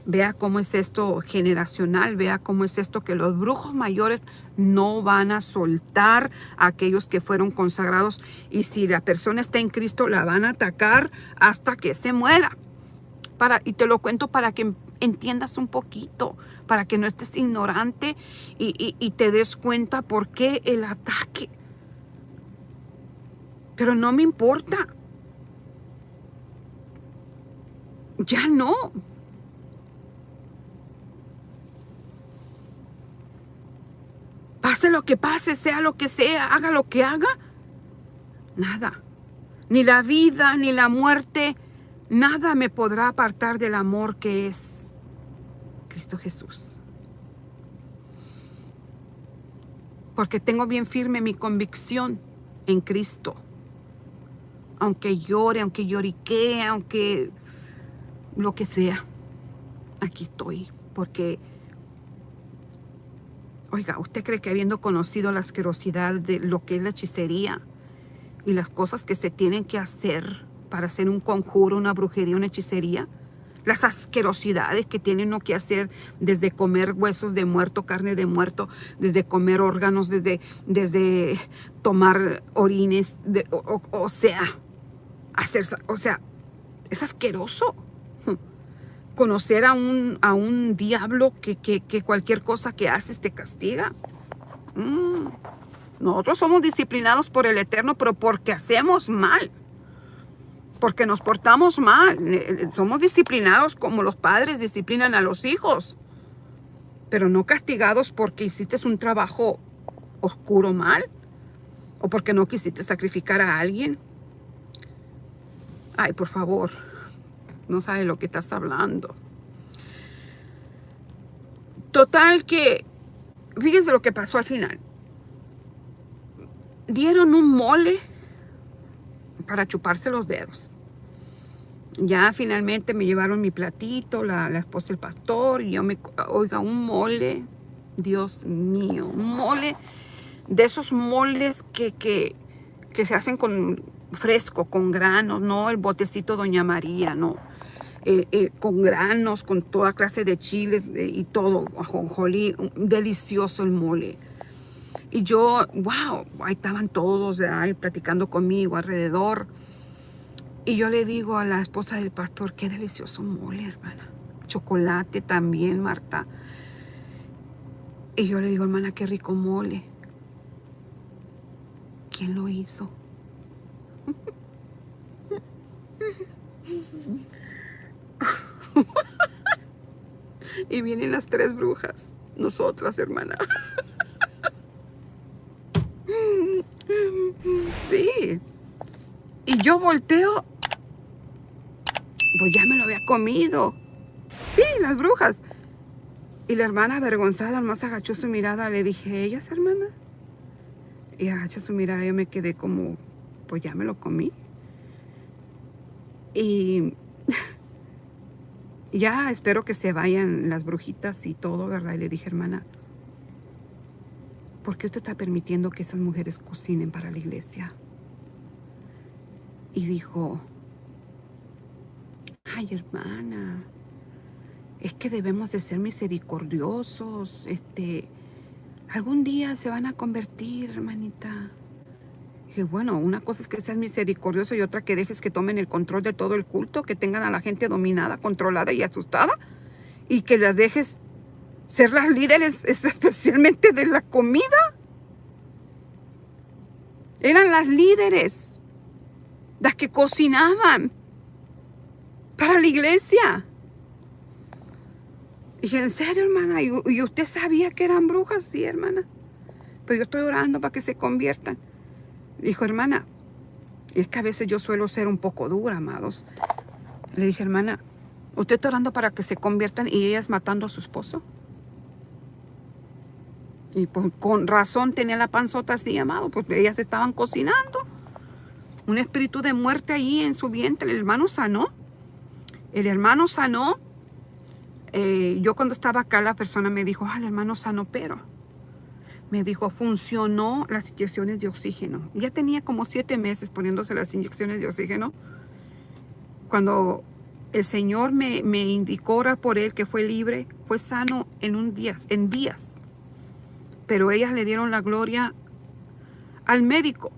Vea cómo es esto generacional, vea cómo es esto que los brujos mayores no van a soltar a aquellos que fueron consagrados. Y si la persona está en Cristo, la van a atacar hasta que se muera. Y te lo cuento para que entiendas un poquito, para que no estés ignorante y te des cuenta por qué el ataque. Pero no me importa. Ya no. Pase lo que pase, sea lo que sea, haga lo que haga, nada, ni la vida, ni la muerte, nada me podrá apartar del amor que es Cristo Jesús. Porque tengo bien firme mi convicción en Cristo. Aunque llore, aunque lloriquee, aunque lo que sea, aquí estoy, porque... Oiga, ¿usted cree que habiendo conocido la asquerosidad de lo que es la hechicería y las cosas que se tienen que hacer para hacer un conjuro, una brujería, una hechicería, las asquerosidades que tiene uno que hacer desde comer huesos de muerto, carne de muerto, desde comer órganos, desde tomar orines, o sea, es asqueroso. Conocer a un diablo que cualquier cosa que haces te castiga. Nosotros somos disciplinados por el Eterno, pero porque hacemos mal. Porque nos portamos mal. Somos disciplinados como los padres disciplinan a los hijos. Pero no castigados porque hiciste un trabajo oscuro mal. O porque no quisiste sacrificar a alguien. Ay, por favor. No sabes lo que estás hablando. Total que, fíjense lo que pasó al final. Dieron un mole para chuparse los dedos. Ya finalmente me llevaron mi platito, la esposa del pastor, y yo oiga, un mole, Dios mío, un mole, de esos moles que se hacen con fresco, con granos, no el botecito Doña María, no, con granos, con toda clase de chiles y todo, ajonjolí, delicioso el mole. Y yo, wow, ahí estaban todos ahí platicando conmigo alrededor. Y yo le digo a la esposa del pastor, qué delicioso mole, hermana. Chocolate también, Marta. Y yo le digo, hermana, qué rico mole. ¿Quién lo hizo? Y vienen las 3 brujas, nosotras, hermana. Sí. Y yo volteo, pues ya me lo había comido. Sí, las brujas. Y la hermana avergonzada, más agachó su mirada. Le dije, ¿ellas, hermana? Y agachó su mirada. Yo me quedé como, pues ya me lo comí. Y ya espero que se vayan las brujitas y todo, ¿verdad? Y le dije, hermana, ¿por qué usted está permitiendo que esas mujeres cocinen para la iglesia? Y dijo, ay, hermana, es que debemos de ser misericordiosos. Algún día se van a convertir, hermanita. Dije, bueno, una cosa es que seas misericordioso y otra que dejes que tomen el control de todo el culto, que tengan a la gente dominada, controlada y asustada, y que las dejes ser las líderes, especialmente de la comida. Eran las líderes, las que cocinaban para la iglesia. Dije, ¿en serio, hermana? ¿Y usted sabía que eran brujas? Sí, hermana. Pero yo estoy orando para que se conviertan. Dijo, hermana, y es que a veces yo suelo ser un poco dura, amados. Le dije, hermana, ¿usted está orando para que se conviertan y ellas matando a su esposo? Y pues con razón tenía la panzota así, amado, porque ellas estaban cocinando. Un espíritu de muerte ahí en su vientre. El hermano sanó. El hermano sanó. Yo cuando estaba acá, la persona me dijo, el hermano sanó, pero me dijo, funcionó las inyecciones de oxígeno. Ya tenía como 7 meses poniéndose las inyecciones de oxígeno. Cuando el Señor me indicó orar por él, que fue libre, fue sano en días. Pero ellas le dieron la gloria al médico.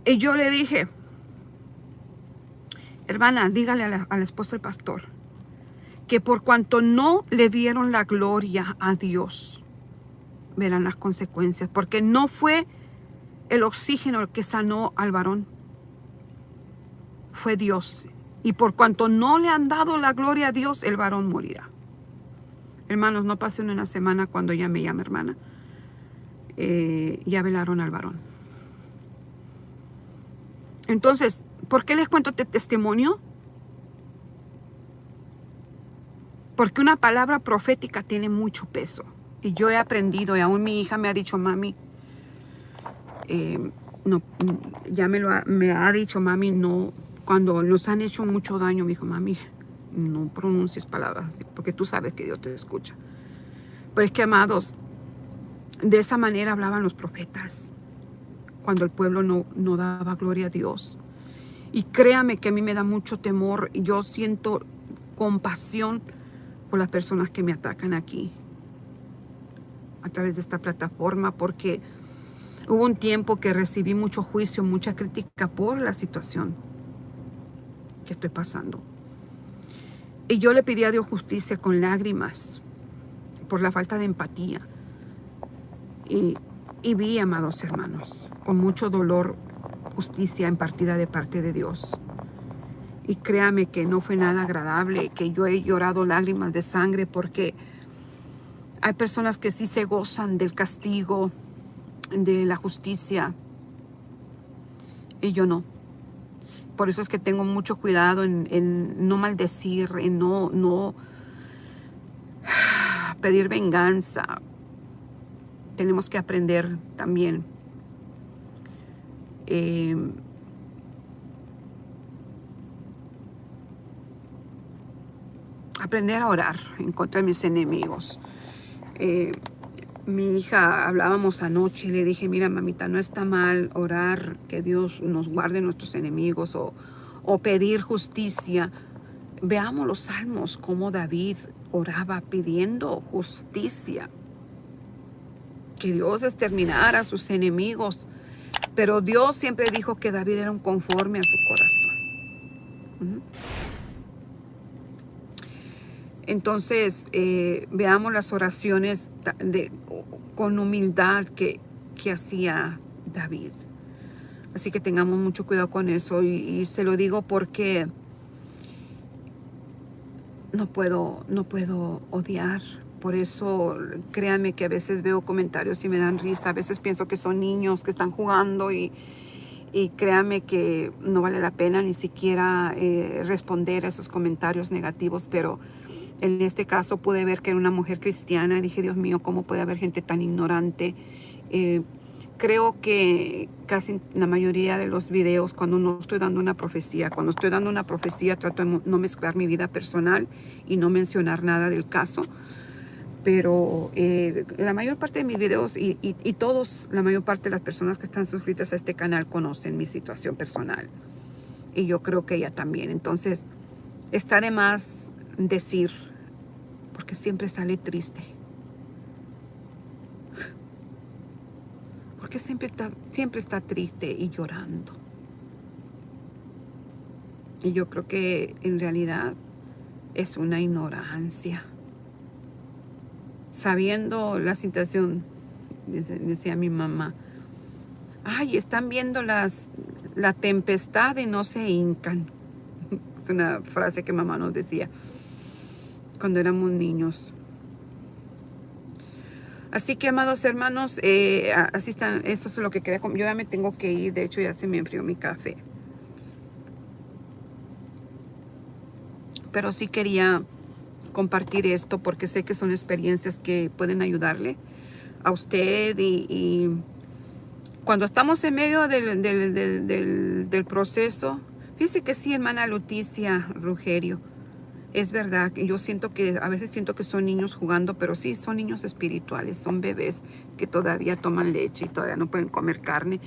Y yo le dije, hermana, dígale a la esposa del pastor que por cuanto no le dieron la gloria a Dios, verán las consecuencias, porque no fue el oxígeno el que sanó al varón, fue Dios. Y por cuanto no le han dado la gloria a Dios, el varón morirá. Hermanos, no pasó una semana cuando ella me llama, hermana, ya velaron al varón. Entonces, ¿por qué les cuento este testimonio? Porque una palabra profética tiene mucho peso. Y yo he aprendido, y aún mi hija me ha dicho, mami, no, ya me ha dicho, mami, no, cuando nos han hecho mucho daño, me dijo, mami, no pronuncies palabras así, porque tú sabes que Dios te escucha. Pero es que, amados, de esa manera hablaban los profetas, cuando el pueblo no daba gloria a Dios. Y créame que a mí me da mucho temor, yo siento compasión por las personas que me atacan aquí a través de esta plataforma, porque hubo un tiempo que recibí mucho juicio, mucha crítica por la situación que estoy pasando. Y yo le pedí a Dios justicia con lágrimas por la falta de empatía. Y vi, amados hermanos, con mucho dolor, justicia impartida de parte de Dios. Y créame que no fue nada agradable, que yo he llorado lágrimas de sangre, porque hay personas que sí se gozan del castigo, de la justicia, y yo no. Por eso es que tengo mucho cuidado en no maldecir, en no pedir venganza. Tenemos que aprender también aprender a orar en contra de mis enemigos. Mi hija, hablábamos anoche y le dije, mira mamita, no está mal orar que Dios nos guarde nuestros enemigos o pedir justicia. Veamos los salmos, cómo David oraba pidiendo justicia, que Dios exterminara a sus enemigos, pero Dios siempre dijo que David era un conforme a su corazón. Entonces, veamos las oraciones con humildad que hacía David. Así que tengamos mucho cuidado con eso. Y se lo digo porque no puedo odiar. Por eso, créanme que a veces veo comentarios y me dan risa. A veces pienso que son niños que están jugando y créanme que no vale la pena ni siquiera responder a esos comentarios negativos, pero en este caso pude ver que era una mujer cristiana y dije, Dios mío, ¿cómo puede haber gente tan ignorante? Creo que casi la mayoría de los videos, cuando no estoy dando una profecía, trato de no mezclar mi vida personal y no mencionar nada del caso. Pero la mayor parte de mis videos y todos, la mayor parte de las personas que están suscritas a este canal conocen mi situación personal. Y yo creo que ella también. Entonces, está de más decir, porque siempre sale triste. Porque siempre está triste y llorando. Y yo creo que en realidad es una ignorancia. Sabiendo la situación, decía mi mamá, ay, están viendo la tempestad y no se hincan. Es una frase que mamá nos decía cuando éramos niños. Así que, amados hermanos, así están. Eso es lo que quería. Yo ya me tengo que ir. De hecho, ya se me enfrió mi café. Pero sí quería compartir esto porque sé que son experiencias que pueden ayudarle a usted y cuando estamos en medio del proceso, fíjese que sí, hermana Leticia Rugerio, es verdad, yo siento que a veces siento que son niños jugando, pero sí, son niños espirituales, son bebés que todavía toman leche y todavía no pueden comer carne.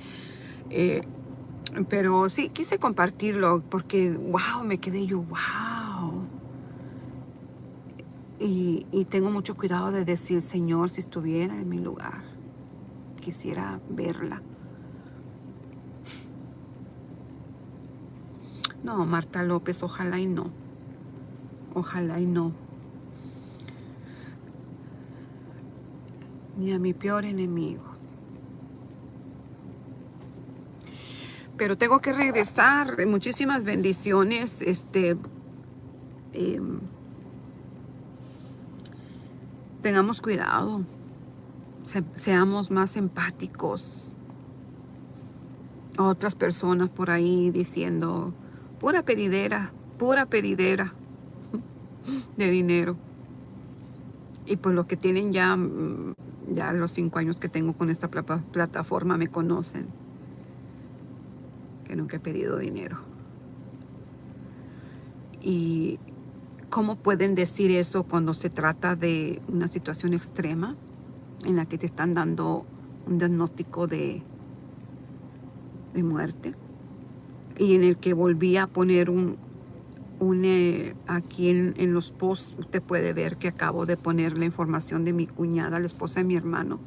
Pero sí, quise compartirlo porque, wow, me quedé yo, wow. Y tengo mucho cuidado de decir, Señor, si estuviera en mi lugar, quisiera verla. No, Marta López, ojalá y no. Ojalá y no. Ni a mi peor enemigo. Pero tengo que regresar. Muchísimas bendiciones. Tengamos cuidado. Seamos más empáticos. Otras personas por ahí diciendo, pura pedidera de dinero. Y pues los que tienen ya los 5 años que tengo con esta plataforma me conocen. Que nunca he pedido dinero. Y ¿cómo pueden decir eso cuando se trata de una situación extrema en la que te están dando un diagnóstico de muerte? Y en el que volví a poner aquí en los posts, usted puede ver que acabo de poner la información de mi cuñada, la esposa de mi hermano,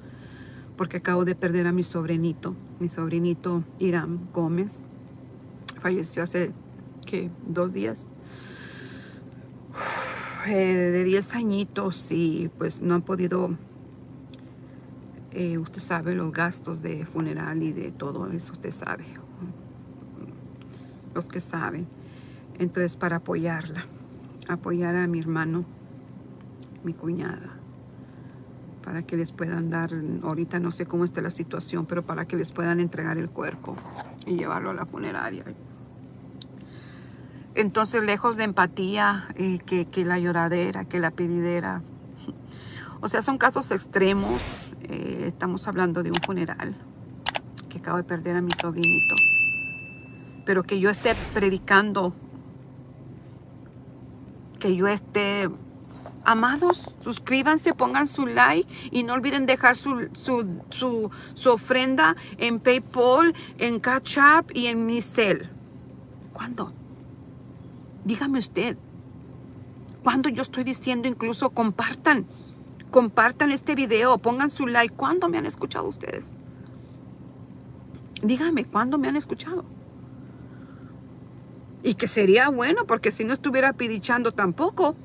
porque acabo de perder a mi sobrinito Irán Gómez. Falleció hace, 2 días. De 10 añitos y pues no han podido, usted sabe, los gastos de funeral y de todo eso, usted sabe, los que saben. Entonces, para apoyar a mi hermano, mi cuñada, para que les puedan dar, ahorita no sé cómo está la situación, pero para que les puedan entregar el cuerpo y llevarlo a la funeraria. Entonces, lejos de empatía, que la lloradera, que la pedidera, O sea, son casos extremos. Estamos hablando de un funeral que acabo de perder a mi sobrinito. Pero que yo esté predicando, que yo esté... Amados, suscríbanse, pongan su like y no olviden dejar su ofrenda en PayPal, en Cash App y en mi cel. ¿Cuándo? Dígame usted. ¿Cuándo yo estoy diciendo incluso compartan este video, pongan su like? ¿Cuándo me han escuchado ustedes? Dígame, ¿cuándo me han escuchado? Y que sería bueno, porque si no estuviera pidichando tampoco.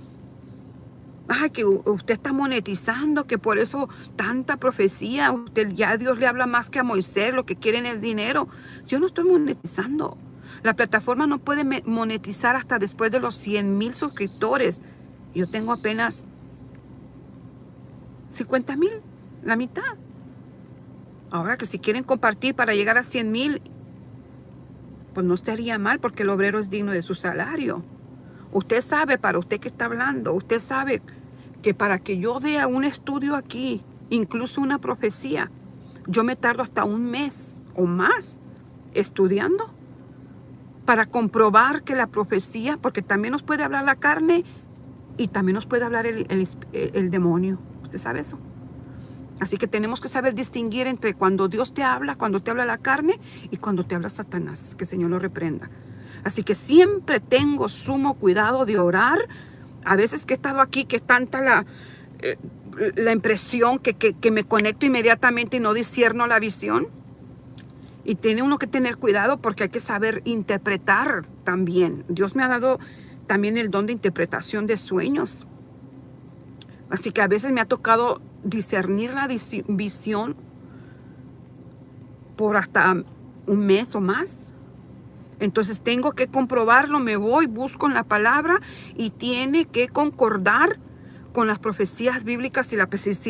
Que usted está monetizando, que por eso tanta profecía, usted ya Dios le habla más que a Moisés, lo que quieren es dinero. Yo no estoy monetizando. La plataforma no puede monetizar hasta después de los 100,000 suscriptores. Yo tengo apenas 50,000, la mitad. Ahora que si quieren compartir para llegar a 100,000, pues no estaría mal, porque el obrero es digno de su salario. Usted sabe, para usted que está hablando, usted sabe que para que yo dé un estudio aquí, incluso una profecía, yo me tardo hasta un mes o más estudiando para comprobar que la profecía, porque también nos puede hablar la carne y también nos puede hablar el demonio. ¿Usted sabe eso? Así que tenemos que saber distinguir entre cuando Dios te habla, cuando te habla la carne y cuando te habla Satanás. Que el Señor lo reprenda. Así que siempre tengo sumo cuidado de orar. A veces que he estado aquí, que es tanta la impresión que me conecto inmediatamente y no discierno la visión. Y tiene uno que tener cuidado, porque hay que saber interpretar también. Dios me ha dado también el don de interpretación de sueños. Así que a veces me ha tocado discernir la visión por hasta un mes o más. Entonces tengo que comprobarlo, me voy, busco en la palabra y tiene que concordar con las profecías bíblicas. Si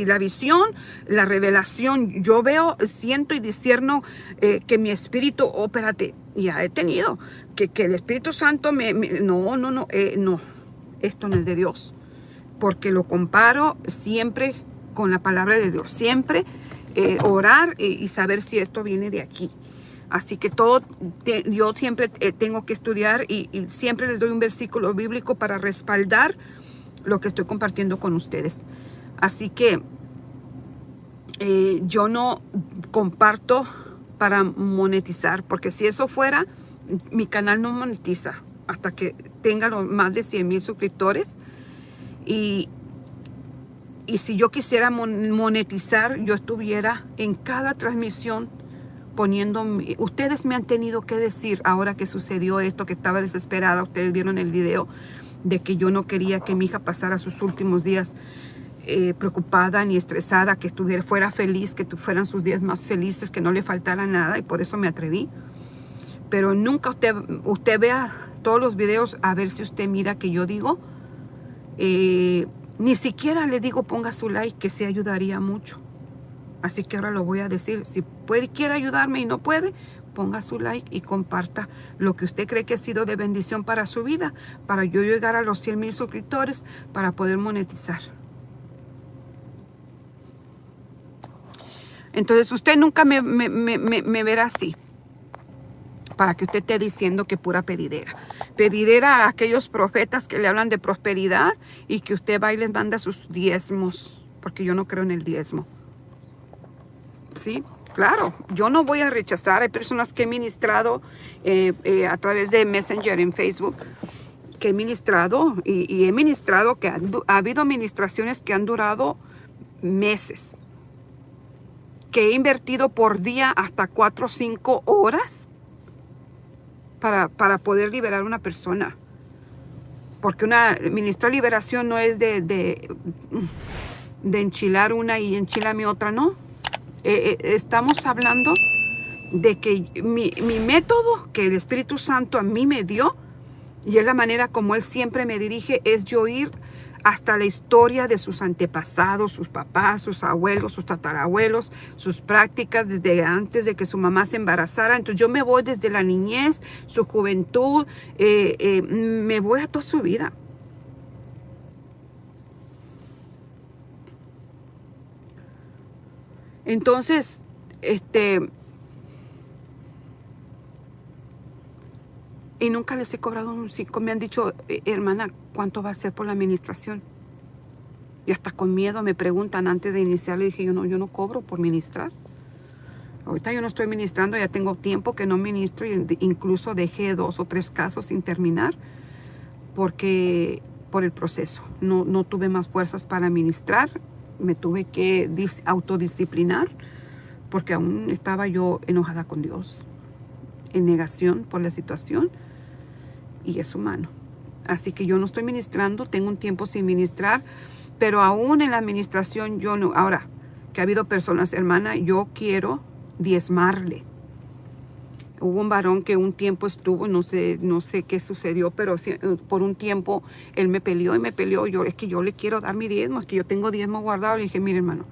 la visión, la revelación, yo veo, siento y discierno que mi espíritu, espérate, ya he tenido, que el Espíritu Santo no, esto no es de Dios, porque lo comparo siempre con la palabra de Dios, siempre orar y saber si esto viene de aquí. Así que yo siempre tengo que estudiar y siempre les doy un versículo bíblico para respaldar lo que estoy compartiendo con ustedes. Así que yo no comparto para monetizar, porque si eso fuera, mi canal no monetiza hasta que tenga más de 100,000 suscriptores. Y si yo quisiera monetizar, yo estuviera en cada transmisión poniendo... Ustedes me han tenido que decir, ahora que sucedió esto, que estaba desesperada, ustedes vieron el video, de que yo no quería que mi hija pasara sus últimos días preocupada ni estresada, que fuera feliz, que fueran sus días más felices, que no le faltara nada, y por eso me atreví. Pero nunca usted vea todos los videos, a ver si usted mira que yo digo, ni siquiera le digo ponga su like, que se ayudaría mucho. Así que ahora lo voy a decir. Si quiere ayudarme y no puede, ponga su like y comparta lo que usted cree que ha sido de bendición para su vida, para yo llegar a los 100,000 suscriptores, para poder monetizar. Entonces usted nunca me verá así, para que usted esté diciendo que pura pedidera. Pedidera a aquellos profetas que le hablan de prosperidad y que usted va y les manda sus diezmos, porque yo no creo en el diezmo. Sí, claro, yo no voy a rechazar. Hay personas que he ministrado a través de Messenger en Facebook, que he ministrado y he ministrado que ha habido ministraciones que han durado meses, que he invertido por día hasta 4 o 5 horas para poder liberar a una persona. Porque ministrar liberación no es de enchilar una y enchilame otra, no. Estamos hablando de que mi método que el Espíritu Santo a mí me dio, y es la manera como Él siempre me dirige, es yo ir hasta la historia de sus antepasados, sus papás, sus abuelos, sus tatarabuelos, sus prácticas desde antes de que su mamá se embarazara. Entonces yo me voy desde la niñez, su juventud, me voy a toda su vida. Entonces, y nunca les he cobrado un 5. Me han dicho, hermana, ¿cuánto va a ser por la administración? Y hasta con miedo me preguntan antes de iniciar. Le dije, yo no cobro por ministrar. Ahorita yo no estoy ministrando, ya tengo tiempo que no ministro y incluso dejé 2 o 3 casos sin terminar porque por el proceso. No tuve más fuerzas para ministrar, me tuve que autodisciplinar porque aún estaba yo enojada con Dios, en negación por la situación, y es humano. Así que yo no estoy ministrando, tengo un tiempo sin ministrar, pero aún en la administración yo no. Ahora que ha habido personas, hermana, yo quiero diezmarle. Hubo un varón que un tiempo estuvo, no sé qué sucedió, pero por un tiempo él me peleó. Es que yo le quiero dar mi diezmo, es que yo tengo diezmo guardado. Le dije, mire, hermano,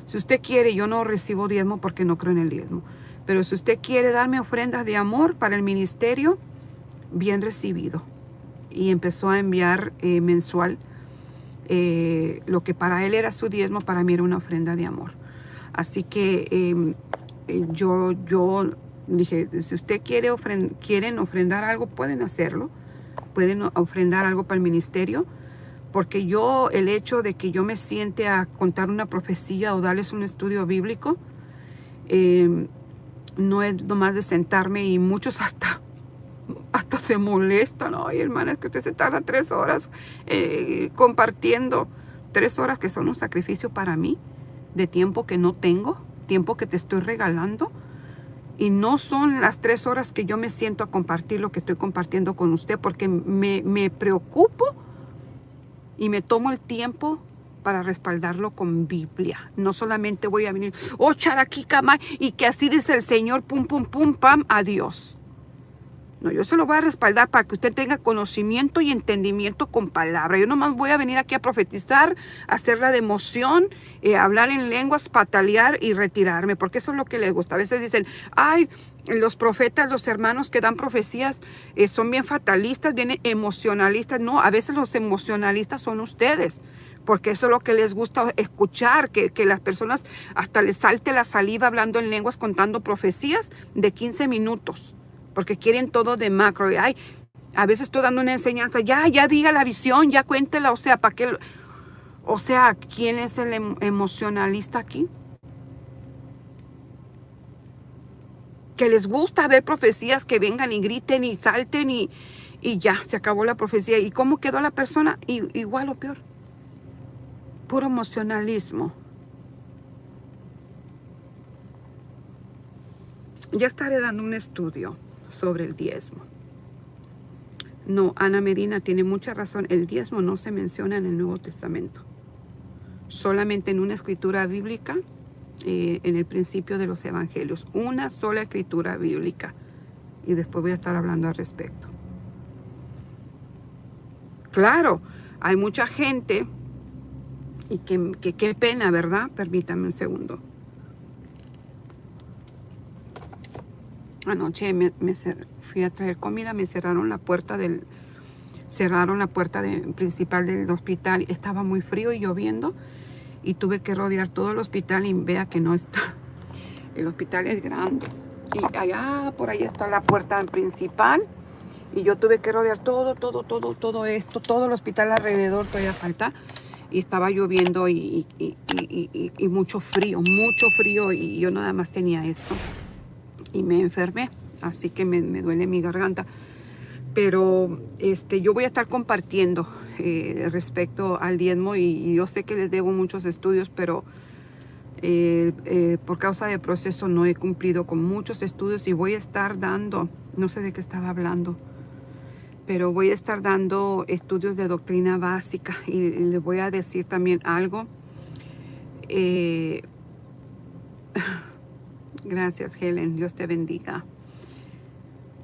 si usted quiere, yo no recibo diezmo porque no creo en el diezmo. Pero si usted quiere darme ofrendas de amor para el ministerio, bien recibido. Y empezó a enviar mensual lo que para él era su diezmo, para mí era una ofrenda de amor. Así que yo dije, si usted quieren ofrendar algo, pueden hacerlo. Pueden ofrendar algo para el ministerio. Porque el hecho de que yo me siente a contar una profecía o darles un estudio bíblico, no es nomás de sentarme, y muchos hasta se molestan. Ay, hermana, es que usted se tarda 3 horas compartiendo. 3 horas que son un sacrificio para mí, de tiempo que no tengo, tiempo que te estoy regalando. Y no son las 3 horas que yo me siento a compartir lo que estoy compartiendo con usted, porque me preocupo y me tomo el tiempo para respaldarlo con Biblia. No solamente voy a venir, aquí, cama, y que así dice el Señor, pum, pum, pum, pam, adiós. No, yo se lo voy a respaldar para que usted tenga conocimiento y entendimiento con palabra. Yo nomás voy a venir aquí a profetizar, a hacerla de emoción, hablar en lenguas, patalear y retirarme, porque eso es lo que les gusta. A veces dicen, ay, los profetas, los hermanos que dan profecías son bien fatalistas, bien emocionalistas. No, a veces los emocionalistas son ustedes, porque eso es lo que les gusta escuchar, que las personas hasta les salte la saliva hablando en lenguas, contando profecías de 15 minutos. Porque quieren todo de macro. Ay, a veces estoy dando una enseñanza, ya diga la visión, ya cuéntela, ¿para qué? ¿Quién es el emocionalista aquí? Que les gusta ver profecías que vengan y griten y salten y ya, se acabó la profecía. ¿Y cómo quedó la persona? Igual o peor. Puro emocionalismo. Ya estaré dando un estudio sobre el diezmo. No, Ana Medina tiene mucha razón. El diezmo no se menciona en el Nuevo Testamento. Solamente en una escritura bíblica, en el principio de los evangelios. Una sola escritura bíblica. Y después voy a estar hablando al respecto. Claro, hay mucha gente, y que qué pena, ¿verdad? Permítame un segundo. Anoche fui a traer comida, me cerraron la puerta principal del hospital. Estaba muy frío y lloviendo y tuve que rodear todo el hospital, y vea que no está. El hospital es grande y allá por ahí está la puerta principal, y yo tuve que rodear todo esto, todo el hospital alrededor. Todavía falta, y estaba lloviendo y mucho frío, y yo nada más tenía esto. Y me enfermé, así que me duele mi garganta. Pero yo voy a estar compartiendo respecto al diezmo, y yo sé que les debo muchos estudios, pero por causa de proceso no he cumplido con muchos estudios, y voy a estar dando, no sé de qué estaba hablando, pero voy a estar dando estudios de doctrina básica, y les voy a decir también algo. Gracias, Helen. Dios te bendiga.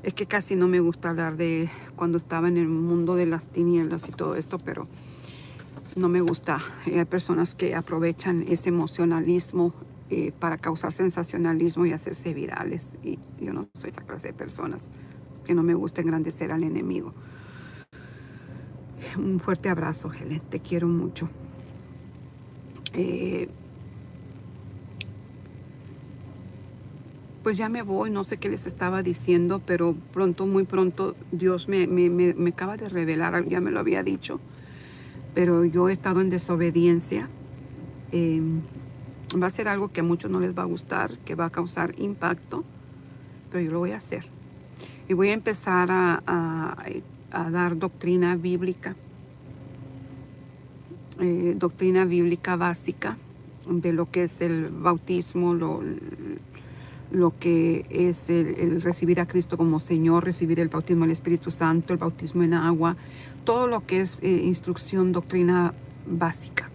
Es que casi no me gusta hablar de cuando estaba en el mundo de las tinieblas y todo esto, pero no me gusta. Hay personas que aprovechan ese emocionalismo para causar sensacionalismo y hacerse virales. Y yo no soy esa clase de personas, que no me gusta engrandecer al enemigo. Un fuerte abrazo, Helen. Te quiero mucho. pues ya me voy, no sé qué les estaba diciendo, pero pronto, muy pronto, Dios me acaba de revelar algo, ya me lo había dicho, pero yo he estado en desobediencia. Va a ser algo que a muchos no les va a gustar, que va a causar impacto, pero yo lo voy a hacer. Y voy a empezar a dar doctrina bíblica básica de lo que es el bautismo, lo que es el recibir a Cristo como Señor, recibir el bautismo del Espíritu Santo, el bautismo en agua, todo lo que es instrucción, doctrina básica.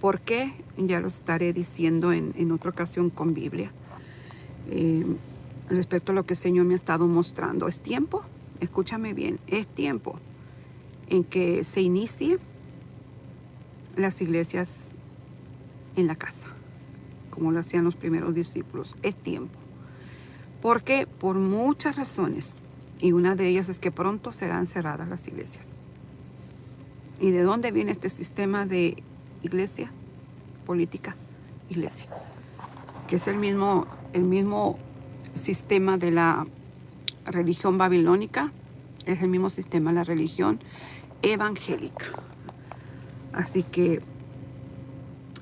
¿Por qué? Ya lo estaré diciendo en otra ocasión con Biblia. Respecto a lo que el Señor me ha estado mostrando. Es tiempo, escúchame bien, es tiempo en que se inicie las iglesias en la casa, como lo hacían los primeros discípulos. Es tiempo. ¿Por qué? Por muchas razones. Y una de ellas es que pronto serán cerradas las iglesias. ¿Y de dónde viene este sistema de iglesia? Política, iglesia. Que es el mismo sistema de la religión babilónica, es el mismo sistema de la religión evangélica. Así que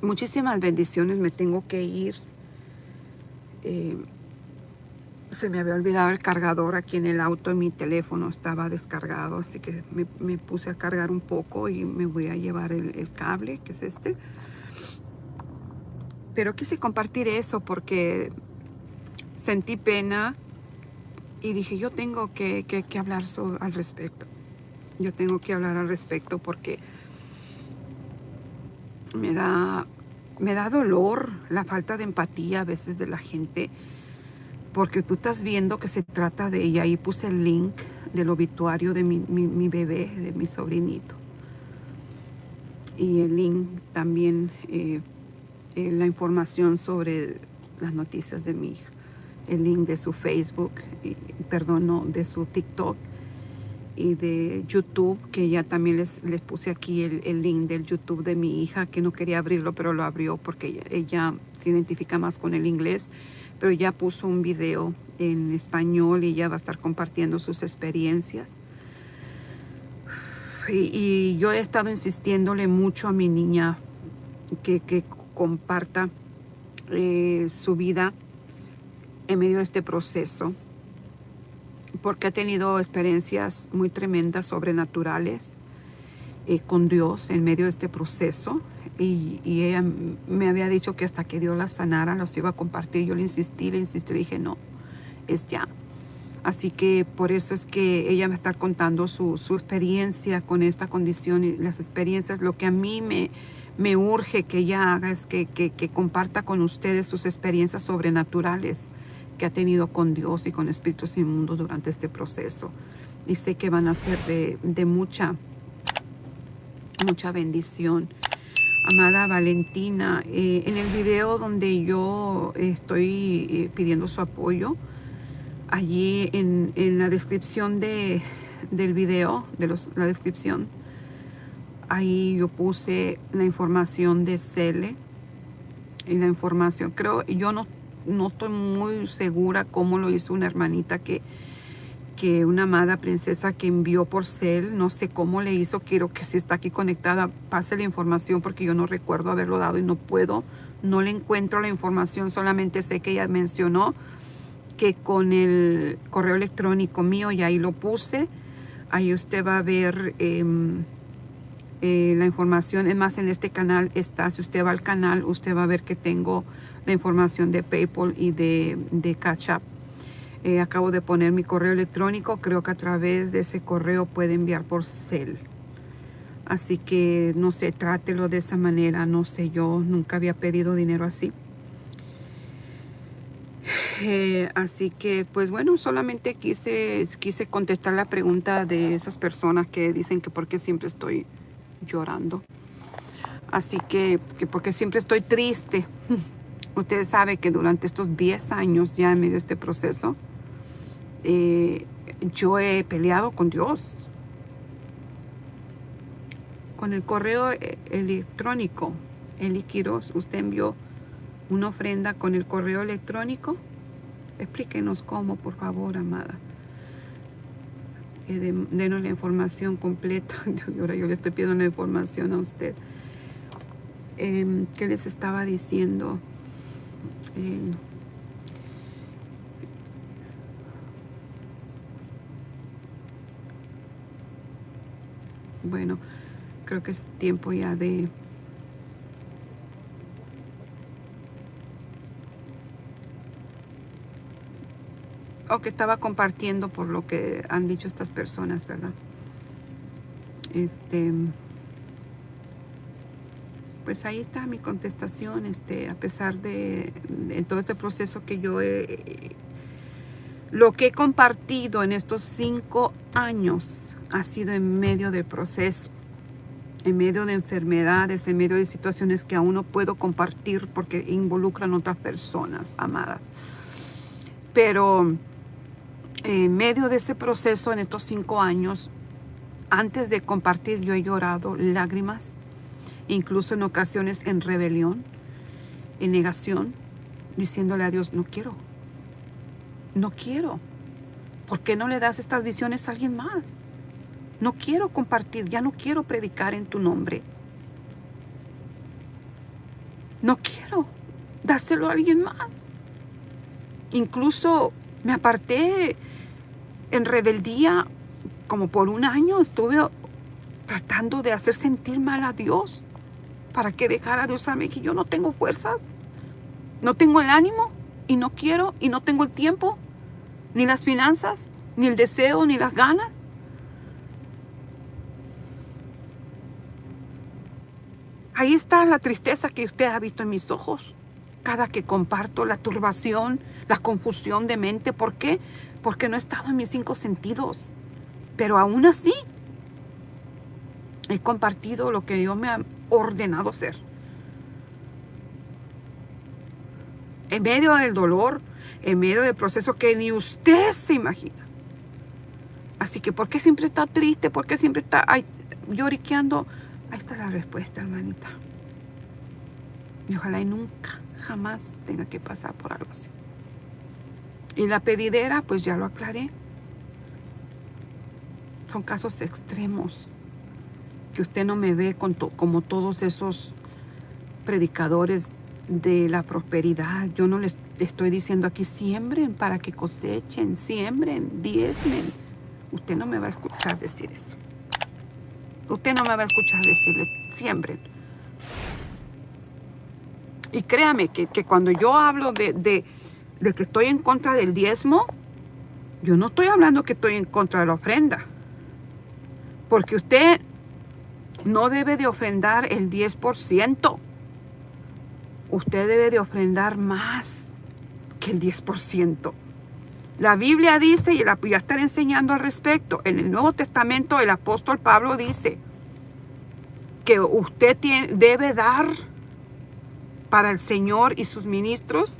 muchísimas bendiciones, me tengo que ir. Se me había olvidado el cargador aquí en el auto y mi teléfono estaba descargado, así que me puse a cargar un poco y me voy a llevar el cable, que es este. Pero quise compartir eso porque sentí pena y dije, yo tengo que hablar al respecto. Yo tengo que hablar al respecto porque me da dolor la falta de empatía a veces de la gente, porque tú estás viendo que se trata de ella. Ahí puse el link del obituario de mi bebé, de mi sobrinito. Y el link también, la información sobre las noticias de mi hija. El link de su Facebook, de su TikTok y de YouTube, que ya también les puse aquí el link del YouTube de mi hija, que no quería abrirlo, pero lo abrió porque ella se identifica más con el inglés, pero ya puso un video en español y ella va a estar compartiendo sus experiencias. Y yo he estado insistiéndole mucho a mi niña que comparta su vida en medio de este proceso, porque ha tenido experiencias muy tremendas, sobrenaturales, con Dios en medio de este proceso. Y ella me había dicho que hasta que Dios la sanara los iba a compartir. Yo le insistí, le dije no, es ya. Así que por eso es que ella va a estar contando su experiencia con esta condición y las experiencias. Lo que a mí me urge que ella haga es que comparta con ustedes sus experiencias sobrenaturales que ha tenido con Dios y con espíritus inmundos durante este proceso. Y sé que van a ser de mucha bendición. Amada Valentina, en el video donde yo estoy pidiendo su apoyo, allí en la descripción del video, la descripción, ahí yo puse la información de Cele y la información, yo no estoy muy segura cómo lo hizo una hermanita que una amada princesa que envió por cel, no sé cómo le hizo. Quiero que si está aquí conectada pase la información porque yo no recuerdo haberlo dado y no le encuentro la información. Solamente sé que ella mencionó que con el correo electrónico mío, y ahí lo puse. Ahí usted va a ver la información. Es más, en este canal está, si usted va al canal, usted va a ver que tengo la información de PayPal y de Cash App. Acabo de poner mi correo electrónico. Creo que a través de ese correo puede enviar por cel. Así que no sé, trátelo de esa manera. No sé, yo nunca había pedido dinero así. Así que, pues bueno, solamente quise contestar la pregunta de esas personas que dicen que por qué siempre estoy llorando. Así que porque siempre estoy triste. Ustedes saben que durante estos 10 años ya en medio de este proceso, yo he peleado con Dios. Con el correo electrónico, Eli Quiroz, usted envió una ofrenda con el correo electrónico. Explíquenos cómo, por favor, amada. Denos la información completa. Ahora yo le estoy pidiendo la información a usted. ¿Qué les estaba diciendo? Bueno, creo que es tiempo ya de... que estaba compartiendo por lo que han dicho estas personas, ¿verdad? Pues ahí está mi contestación, a pesar de todo este proceso que yo lo que he compartido en estos 5 años ha sido en medio del proceso, en medio de enfermedades, en medio de situaciones que aún no puedo compartir porque involucran otras personas amadas. Pero en medio de ese proceso, en estos 5 años, antes de compartir, yo he llorado lágrimas, incluso en ocasiones en rebelión, en negación, diciéndole a Dios, no quiero. ¿Por qué no le das estas visiones a alguien más? No quiero compartir, ya no quiero predicar en tu nombre. No quiero dárselo a alguien más. Incluso me aparté en rebeldía, como por 1 año estuve tratando de hacer sentir mal a Dios para que dejara de usarme, que yo no tengo fuerzas, no tengo el ánimo y no quiero y no tengo el tiempo, ni las finanzas, ni el deseo, ni las ganas. Ahí está la tristeza que usted ha visto en mis ojos. Cada que comparto, la turbación, la confusión de mente. ¿Por qué? Porque no he estado en mis 5 sentidos. Pero aún así, he compartido lo que Dios me ha ordenado hacer. En medio del dolor, en medio del proceso que ni usted se imagina. Así que, ¿por qué siempre está triste? ¿Por qué siempre está lloriqueando? Ahí está la respuesta, hermanita. Y ojalá y nunca, jamás tenga que pasar por algo así. Y la pedidera, pues ya lo aclaré. Son casos extremos. Que usted no me ve como todos esos predicadores de la prosperidad. Yo no les estoy diciendo aquí, siembren para que cosechen, siembren, diezmen. Usted no me va a escuchar decir eso. Usted no me va a escuchar decirle, siembren. Y créame que cuando yo hablo de que estoy en contra del diezmo, yo no estoy hablando que estoy en contra de la ofrenda. Porque usted no debe de ofrendar el 10%. Usted debe de ofrendar más que el 10%. La Biblia dice, y la voy a estar enseñando al respecto, en el Nuevo Testamento el apóstol Pablo dice que usted debe dar para el Señor y sus ministros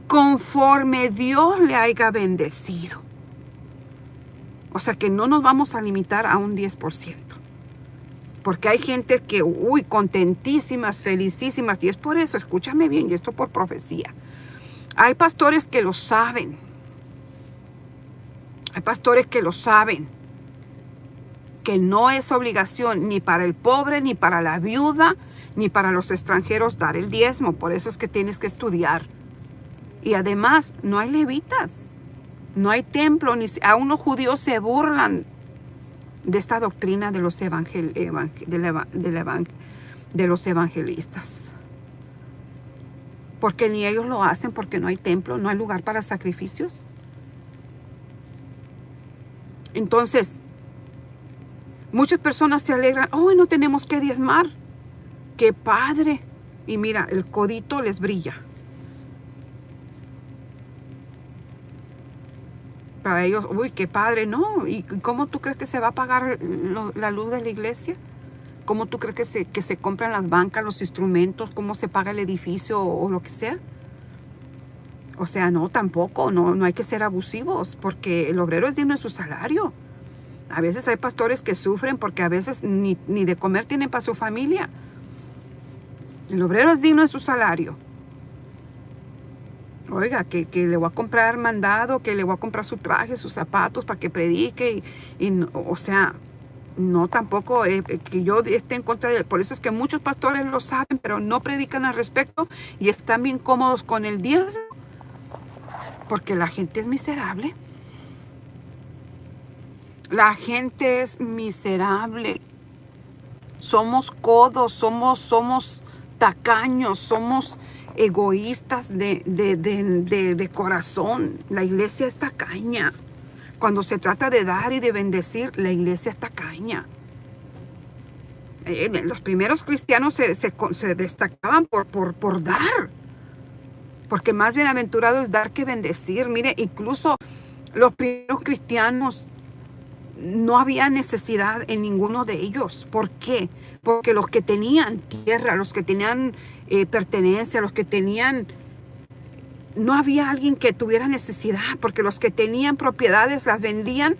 conforme Dios le haya bendecido. O sea que no nos vamos a limitar a un 10%. Porque hay gente que, contentísimas, felicísimas. Y es por eso, escúchame bien, y esto por profecía. Hay pastores que lo saben. Hay pastores que lo saben. Que no es obligación ni para el pobre, ni para la viuda, ni para los extranjeros dar el diezmo. Por eso es que tienes que estudiar. Y además, no hay levitas. No hay templo. Aún los judíos se burlan de esta doctrina de los evangelistas. Porque ni ellos lo hacen, porque no hay templo, no hay lugar para sacrificios. Entonces, muchas personas se alegran, no tenemos que diezmar. ¡Qué padre! Y mira, el codito les brilla. Para ellos, qué padre, ¿no? ¿Y cómo tú crees que se va a pagar la luz de la iglesia? ¿Cómo tú crees que se compran las bancas, los instrumentos? ¿Cómo se paga el edificio o lo que sea? O sea, no, tampoco, no hay que ser abusivos, porque el obrero es digno de su salario. A veces hay pastores que sufren porque a veces ni de comer tienen para su familia. El obrero es digno de su salario. Oiga, que le voy a comprar mandado, que le voy a comprar su traje, sus zapatos para que predique. O sea, no tampoco que yo esté en contra de él. Por eso es que muchos pastores lo saben, pero no predican al respecto y están bien cómodos con el diezmo, porque la gente es miserable. La gente es miserable. Somos codos, somos tacaños, somos egoístas de corazón. La iglesia es tacaña. Cuando se trata de dar y de bendecir, la iglesia es tacaña. Los primeros cristianos se destacaban por dar. Porque más bienaventurado es dar que bendecir. Mire, incluso los primeros cristianos no había necesidad en ninguno de ellos. ¿Por qué? Porque los que tenían tierra, los que tenían pertenencia, los que tenían... No había alguien que tuviera necesidad, porque los que tenían propiedades las vendían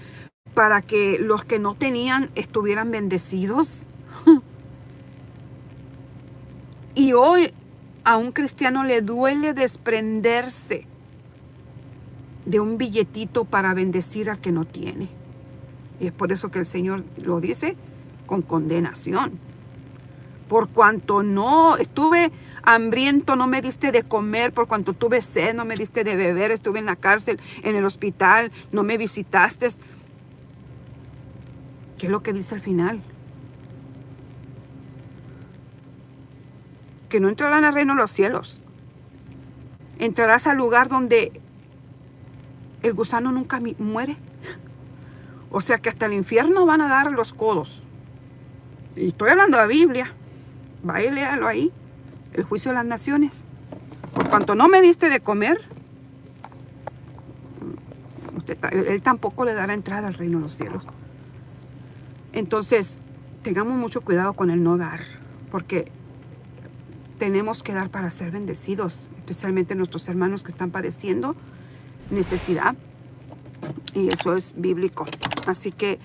para que los que no tenían estuvieran bendecidos. Y hoy a un cristiano le duele desprenderse de un billetito para bendecir al que no tiene. Y es por eso que el Señor lo dice con condenación. Por cuanto no estuve hambriento, no me diste de comer. Por cuanto tuve sed, no me diste de beber. Estuve en la cárcel, en el hospital, no me visitaste. ¿Qué es lo que dice al final? Que no entrarán al reino de los cielos. Entrarás al lugar donde el gusano nunca muere. O sea que hasta el infierno van a dar los codos. Y estoy hablando de la Biblia. Vaya y léalo ahí. El juicio de las naciones. Por cuanto no me diste de comer, él tampoco le dará entrada al reino de los cielos. Entonces, tengamos mucho cuidado con el no dar. Porque tenemos que dar para ser bendecidos. Especialmente nuestros hermanos que están padeciendo necesidad. Y eso es bíblico. Así que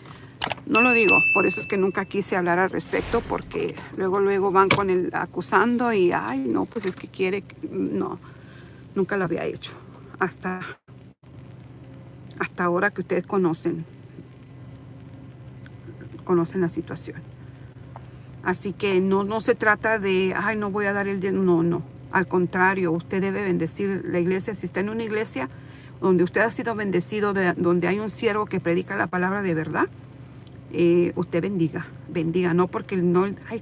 no lo digo. Por eso es que nunca quise hablar al respecto. Porque luego van con el acusando. Y ay, no, pues es que quiere. No, nunca lo había hecho. Hasta ahora que ustedes conocen la situación. Así que no se trata de, ay, no voy a dar el dinero. No. Al contrario, usted debe bendecir la iglesia. Si está en una iglesia donde usted ha sido bendecido, donde hay un siervo que predica la palabra de verdad, usted bendiga, no porque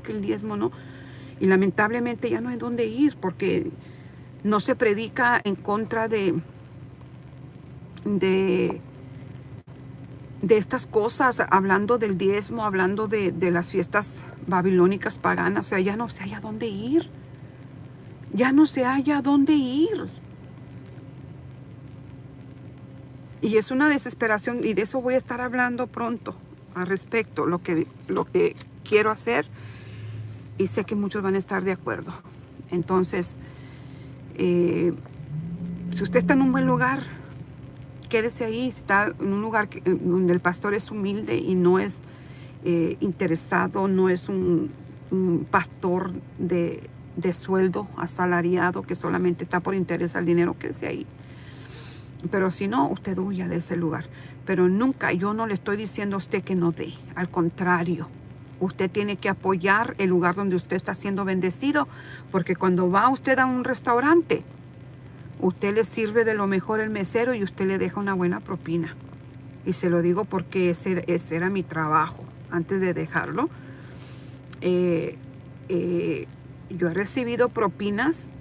que el diezmo no. Y lamentablemente ya no hay dónde ir, porque no se predica en contra de estas cosas, hablando del diezmo, hablando de las fiestas babilónicas paganas. O sea, ya no se haya dónde ir. Ya no se haya dónde ir. Y es una desesperación, y de eso voy a estar hablando pronto al respecto, lo que quiero hacer, y sé que muchos van a estar de acuerdo. Entonces, si usted está en un buen lugar, quédese ahí. Si está en un lugar donde el pastor es humilde y no es interesado, no es un pastor de sueldo asalariado que solamente está por interés al dinero, quédese ahí. Pero si no, usted huya de ese lugar. Pero nunca, yo no le estoy diciendo a usted que no dé. Al contrario, usted tiene que apoyar el lugar donde usted está siendo bendecido. Porque cuando va usted a un restaurante, usted le sirve de lo mejor el mesero y usted le deja una buena propina. Y se lo digo porque ese era mi trabajo antes de dejarlo. Yo he recibido propinas.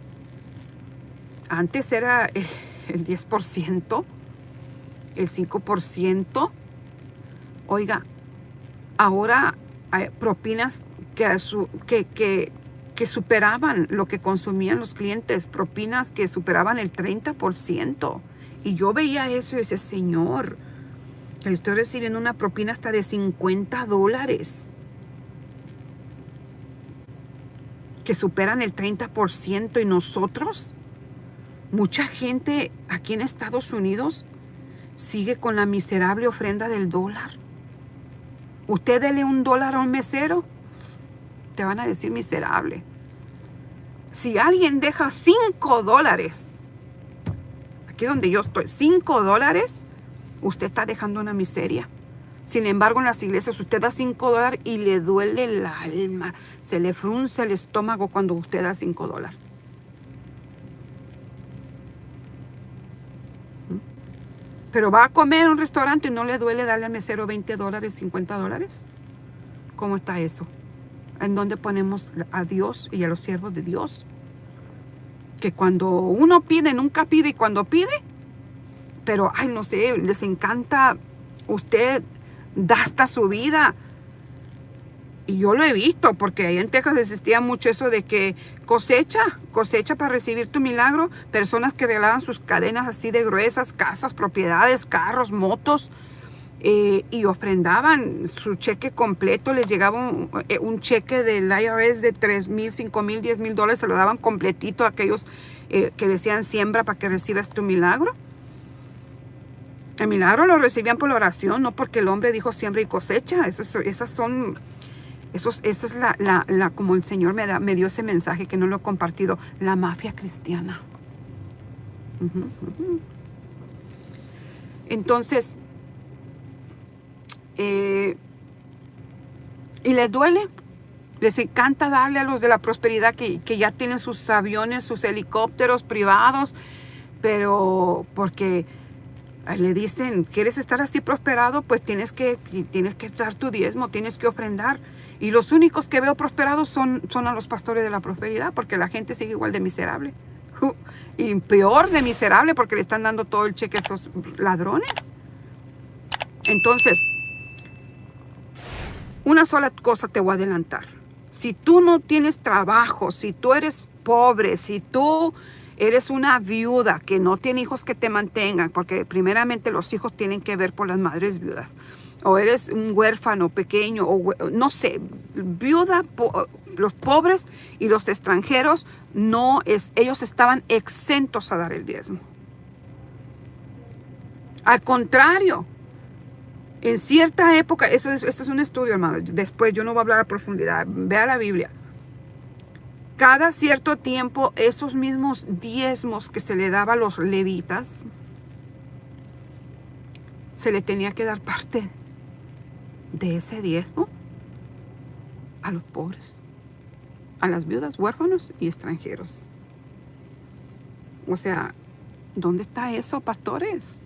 Antes era el 10%, el 5%. Oiga, ahora hay propinas que superaban lo que consumían los clientes, propinas que superaban el 30%. Y yo veía eso y decía, Señor, que estoy recibiendo una propina hasta de $50, que superan el 30%. Y nosotros, mucha gente aquí en Estados Unidos sigue con la miserable ofrenda del dólar. Usted dele $1 a un mesero, te van a decir miserable. Si alguien deja $5 aquí donde yo estoy, $5, usted está dejando una miseria. Sin embargo, en las iglesias usted da $5 y le duele el alma. Se le frunce el estómago cuando usted da $5. Pero va a comer en un restaurante y no le duele darle al mesero $20, $50. ¿Cómo está eso? ¿En dónde ponemos a Dios y a los siervos de Dios? Que cuando uno pide, nunca pide, y cuando pide, pero, ay, no sé, les encanta, usted da hasta su vida. Y yo lo he visto, porque ahí en Texas existía mucho eso de que cosecha para recibir tu milagro. Personas que regalaban sus cadenas así de gruesas, casas, propiedades, carros, motos, y ofrendaban su cheque completo. Les llegaba un cheque del IRS de $3,000, $5,000, $10,000, se lo daban completito a aquellos que decían siembra para que recibas tu milagro. El milagro lo recibían por la oración, no porque el hombre dijo siembra y cosecha. Esa es como el Señor me dio ese mensaje que no lo he compartido, la mafia cristiana. Entonces, y les duele, les encanta darle a los de la prosperidad que ya tienen sus aviones, sus helicópteros privados, pero porque le dicen, ¿quieres estar así prosperado? Pues tienes que dar tu diezmo, tienes que ofrendar. Y los únicos que veo prosperados son a los pastores de la prosperidad, porque la gente sigue igual de miserable. Y peor de miserable, porque le están dando todo el cheque a esos ladrones. Entonces, una sola cosa te voy a adelantar. Si tú no tienes trabajo, si tú eres pobre, si tú eres una viuda que no tiene hijos que te mantengan, porque primeramente los hijos tienen que ver por las madres viudas, o eres un huérfano pequeño, o no sé, viuda, los pobres y los extranjeros, ellos estaban exentos a dar el diezmo. Al contrario, en cierta época, esto es un estudio, hermano, después yo no voy a hablar a profundidad, vea la Biblia. Cada cierto tiempo, esos mismos diezmos que se le daba a los levitas, se le tenía que dar parte de ese diezmo a los pobres, a las viudas, huérfanos y extranjeros. O sea, ¿dónde está eso, pastores?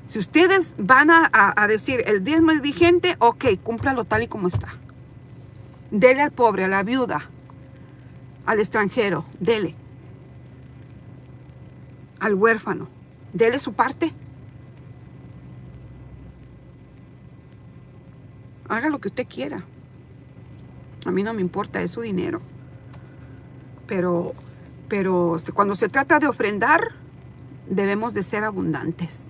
Si ustedes van a decir el diezmo es vigente, ok, cúmpralo tal y como está. Dele al pobre, a la viuda, al extranjero, dele. Al huérfano, dele su parte. Haga lo que usted quiera. A mí no me importa, es su dinero. Pero cuando se trata de ofrendar, debemos de ser abundantes.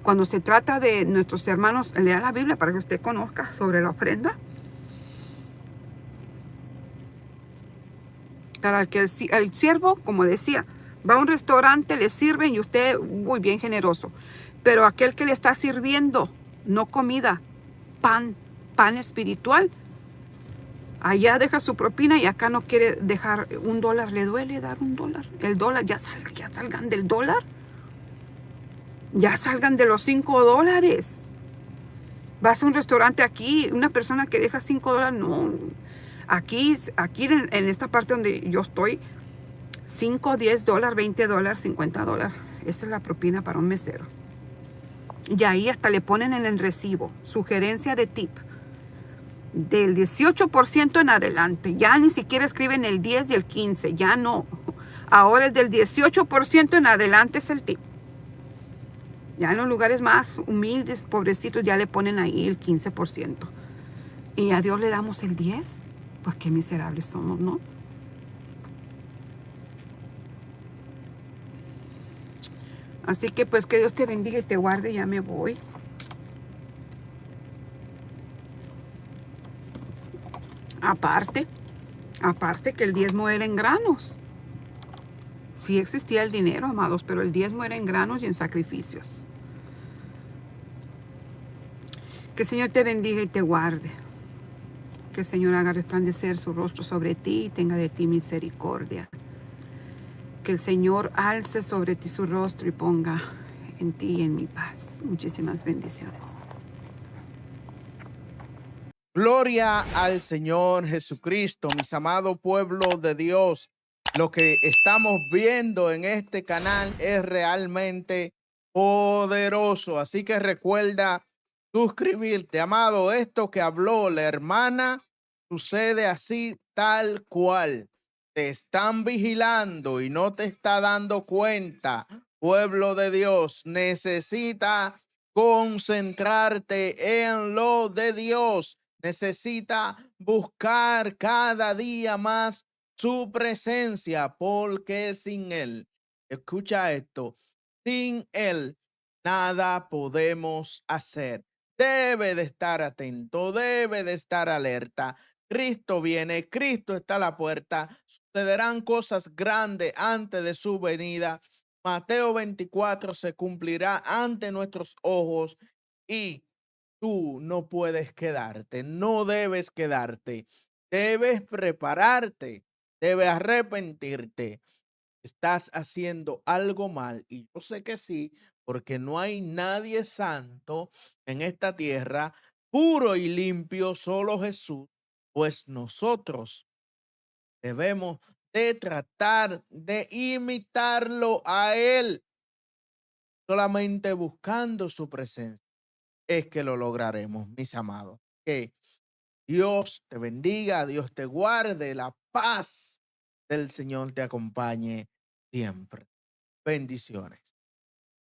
Cuando se trata de nuestros hermanos, lea la Biblia para que usted conozca sobre la ofrenda. Para que el siervo, como decía, va a un restaurante, le sirven y usted, muy bien generoso. Pero aquel que le está sirviendo, no comida, pan espiritual, allá deja su propina y acá no quiere dejar $1. ¿Le duele dar $1? El dólar, ya salgan del dólar. Ya salgan de los $5. Vas a un restaurante aquí, una persona que deja $5, no. Aquí en esta parte donde yo estoy, $5, $10, $20, $50. Esa es la propina para un mesero. Y ahí hasta le ponen en el recibo, sugerencia de tip, del 18% en adelante. Ya ni siquiera escriben el 10 y el 15, ya no. Ahora es del 18% en adelante es el tip. Ya en los lugares más humildes, pobrecitos, ya le ponen ahí el 15%. Y a Dios le damos el 10%. Pues qué miserables somos, ¿no? Así que pues que Dios te bendiga y te guarde. Ya me voy. Aparte que el diezmo era en granos. Sí existía el dinero, amados, pero el diezmo era en granos y en sacrificios. Que el Señor te bendiga y te guarde. Que el Señor haga resplandecer su rostro sobre ti y tenga de ti misericordia. Que el Señor alce sobre ti su rostro y ponga en ti y en mi paz. Muchísimas bendiciones. Gloria al Señor Jesucristo, mis amados pueblo de Dios. Lo que estamos viendo en este canal es realmente poderoso. Así que recuerda suscribirte, amado. Esto que habló la hermana sucede así tal cual. Te están vigilando y no te está dando cuenta. Pueblo de Dios, necesita concentrarte en lo de Dios. Necesita buscar cada día más su presencia, porque sin Él, escucha esto, sin Él nada podemos hacer. Debe de estar atento, debe de estar alerta. Cristo viene, Cristo está a la puerta. Sucederán cosas grandes antes de su venida. Mateo 24 se cumplirá ante nuestros ojos y tú no puedes quedarte, no debes quedarte, debes prepararte, debes arrepentirte. Estás haciendo algo mal y yo sé que sí, porque no hay nadie santo en esta tierra, puro y limpio, solo Jesús, pues nosotros debemos de tratar de imitarlo a Él, solamente buscando su presencia es que lo lograremos, mis amados. Que Dios te bendiga, Dios te guarde, la paz del Señor te acompañe siempre. Bendiciones.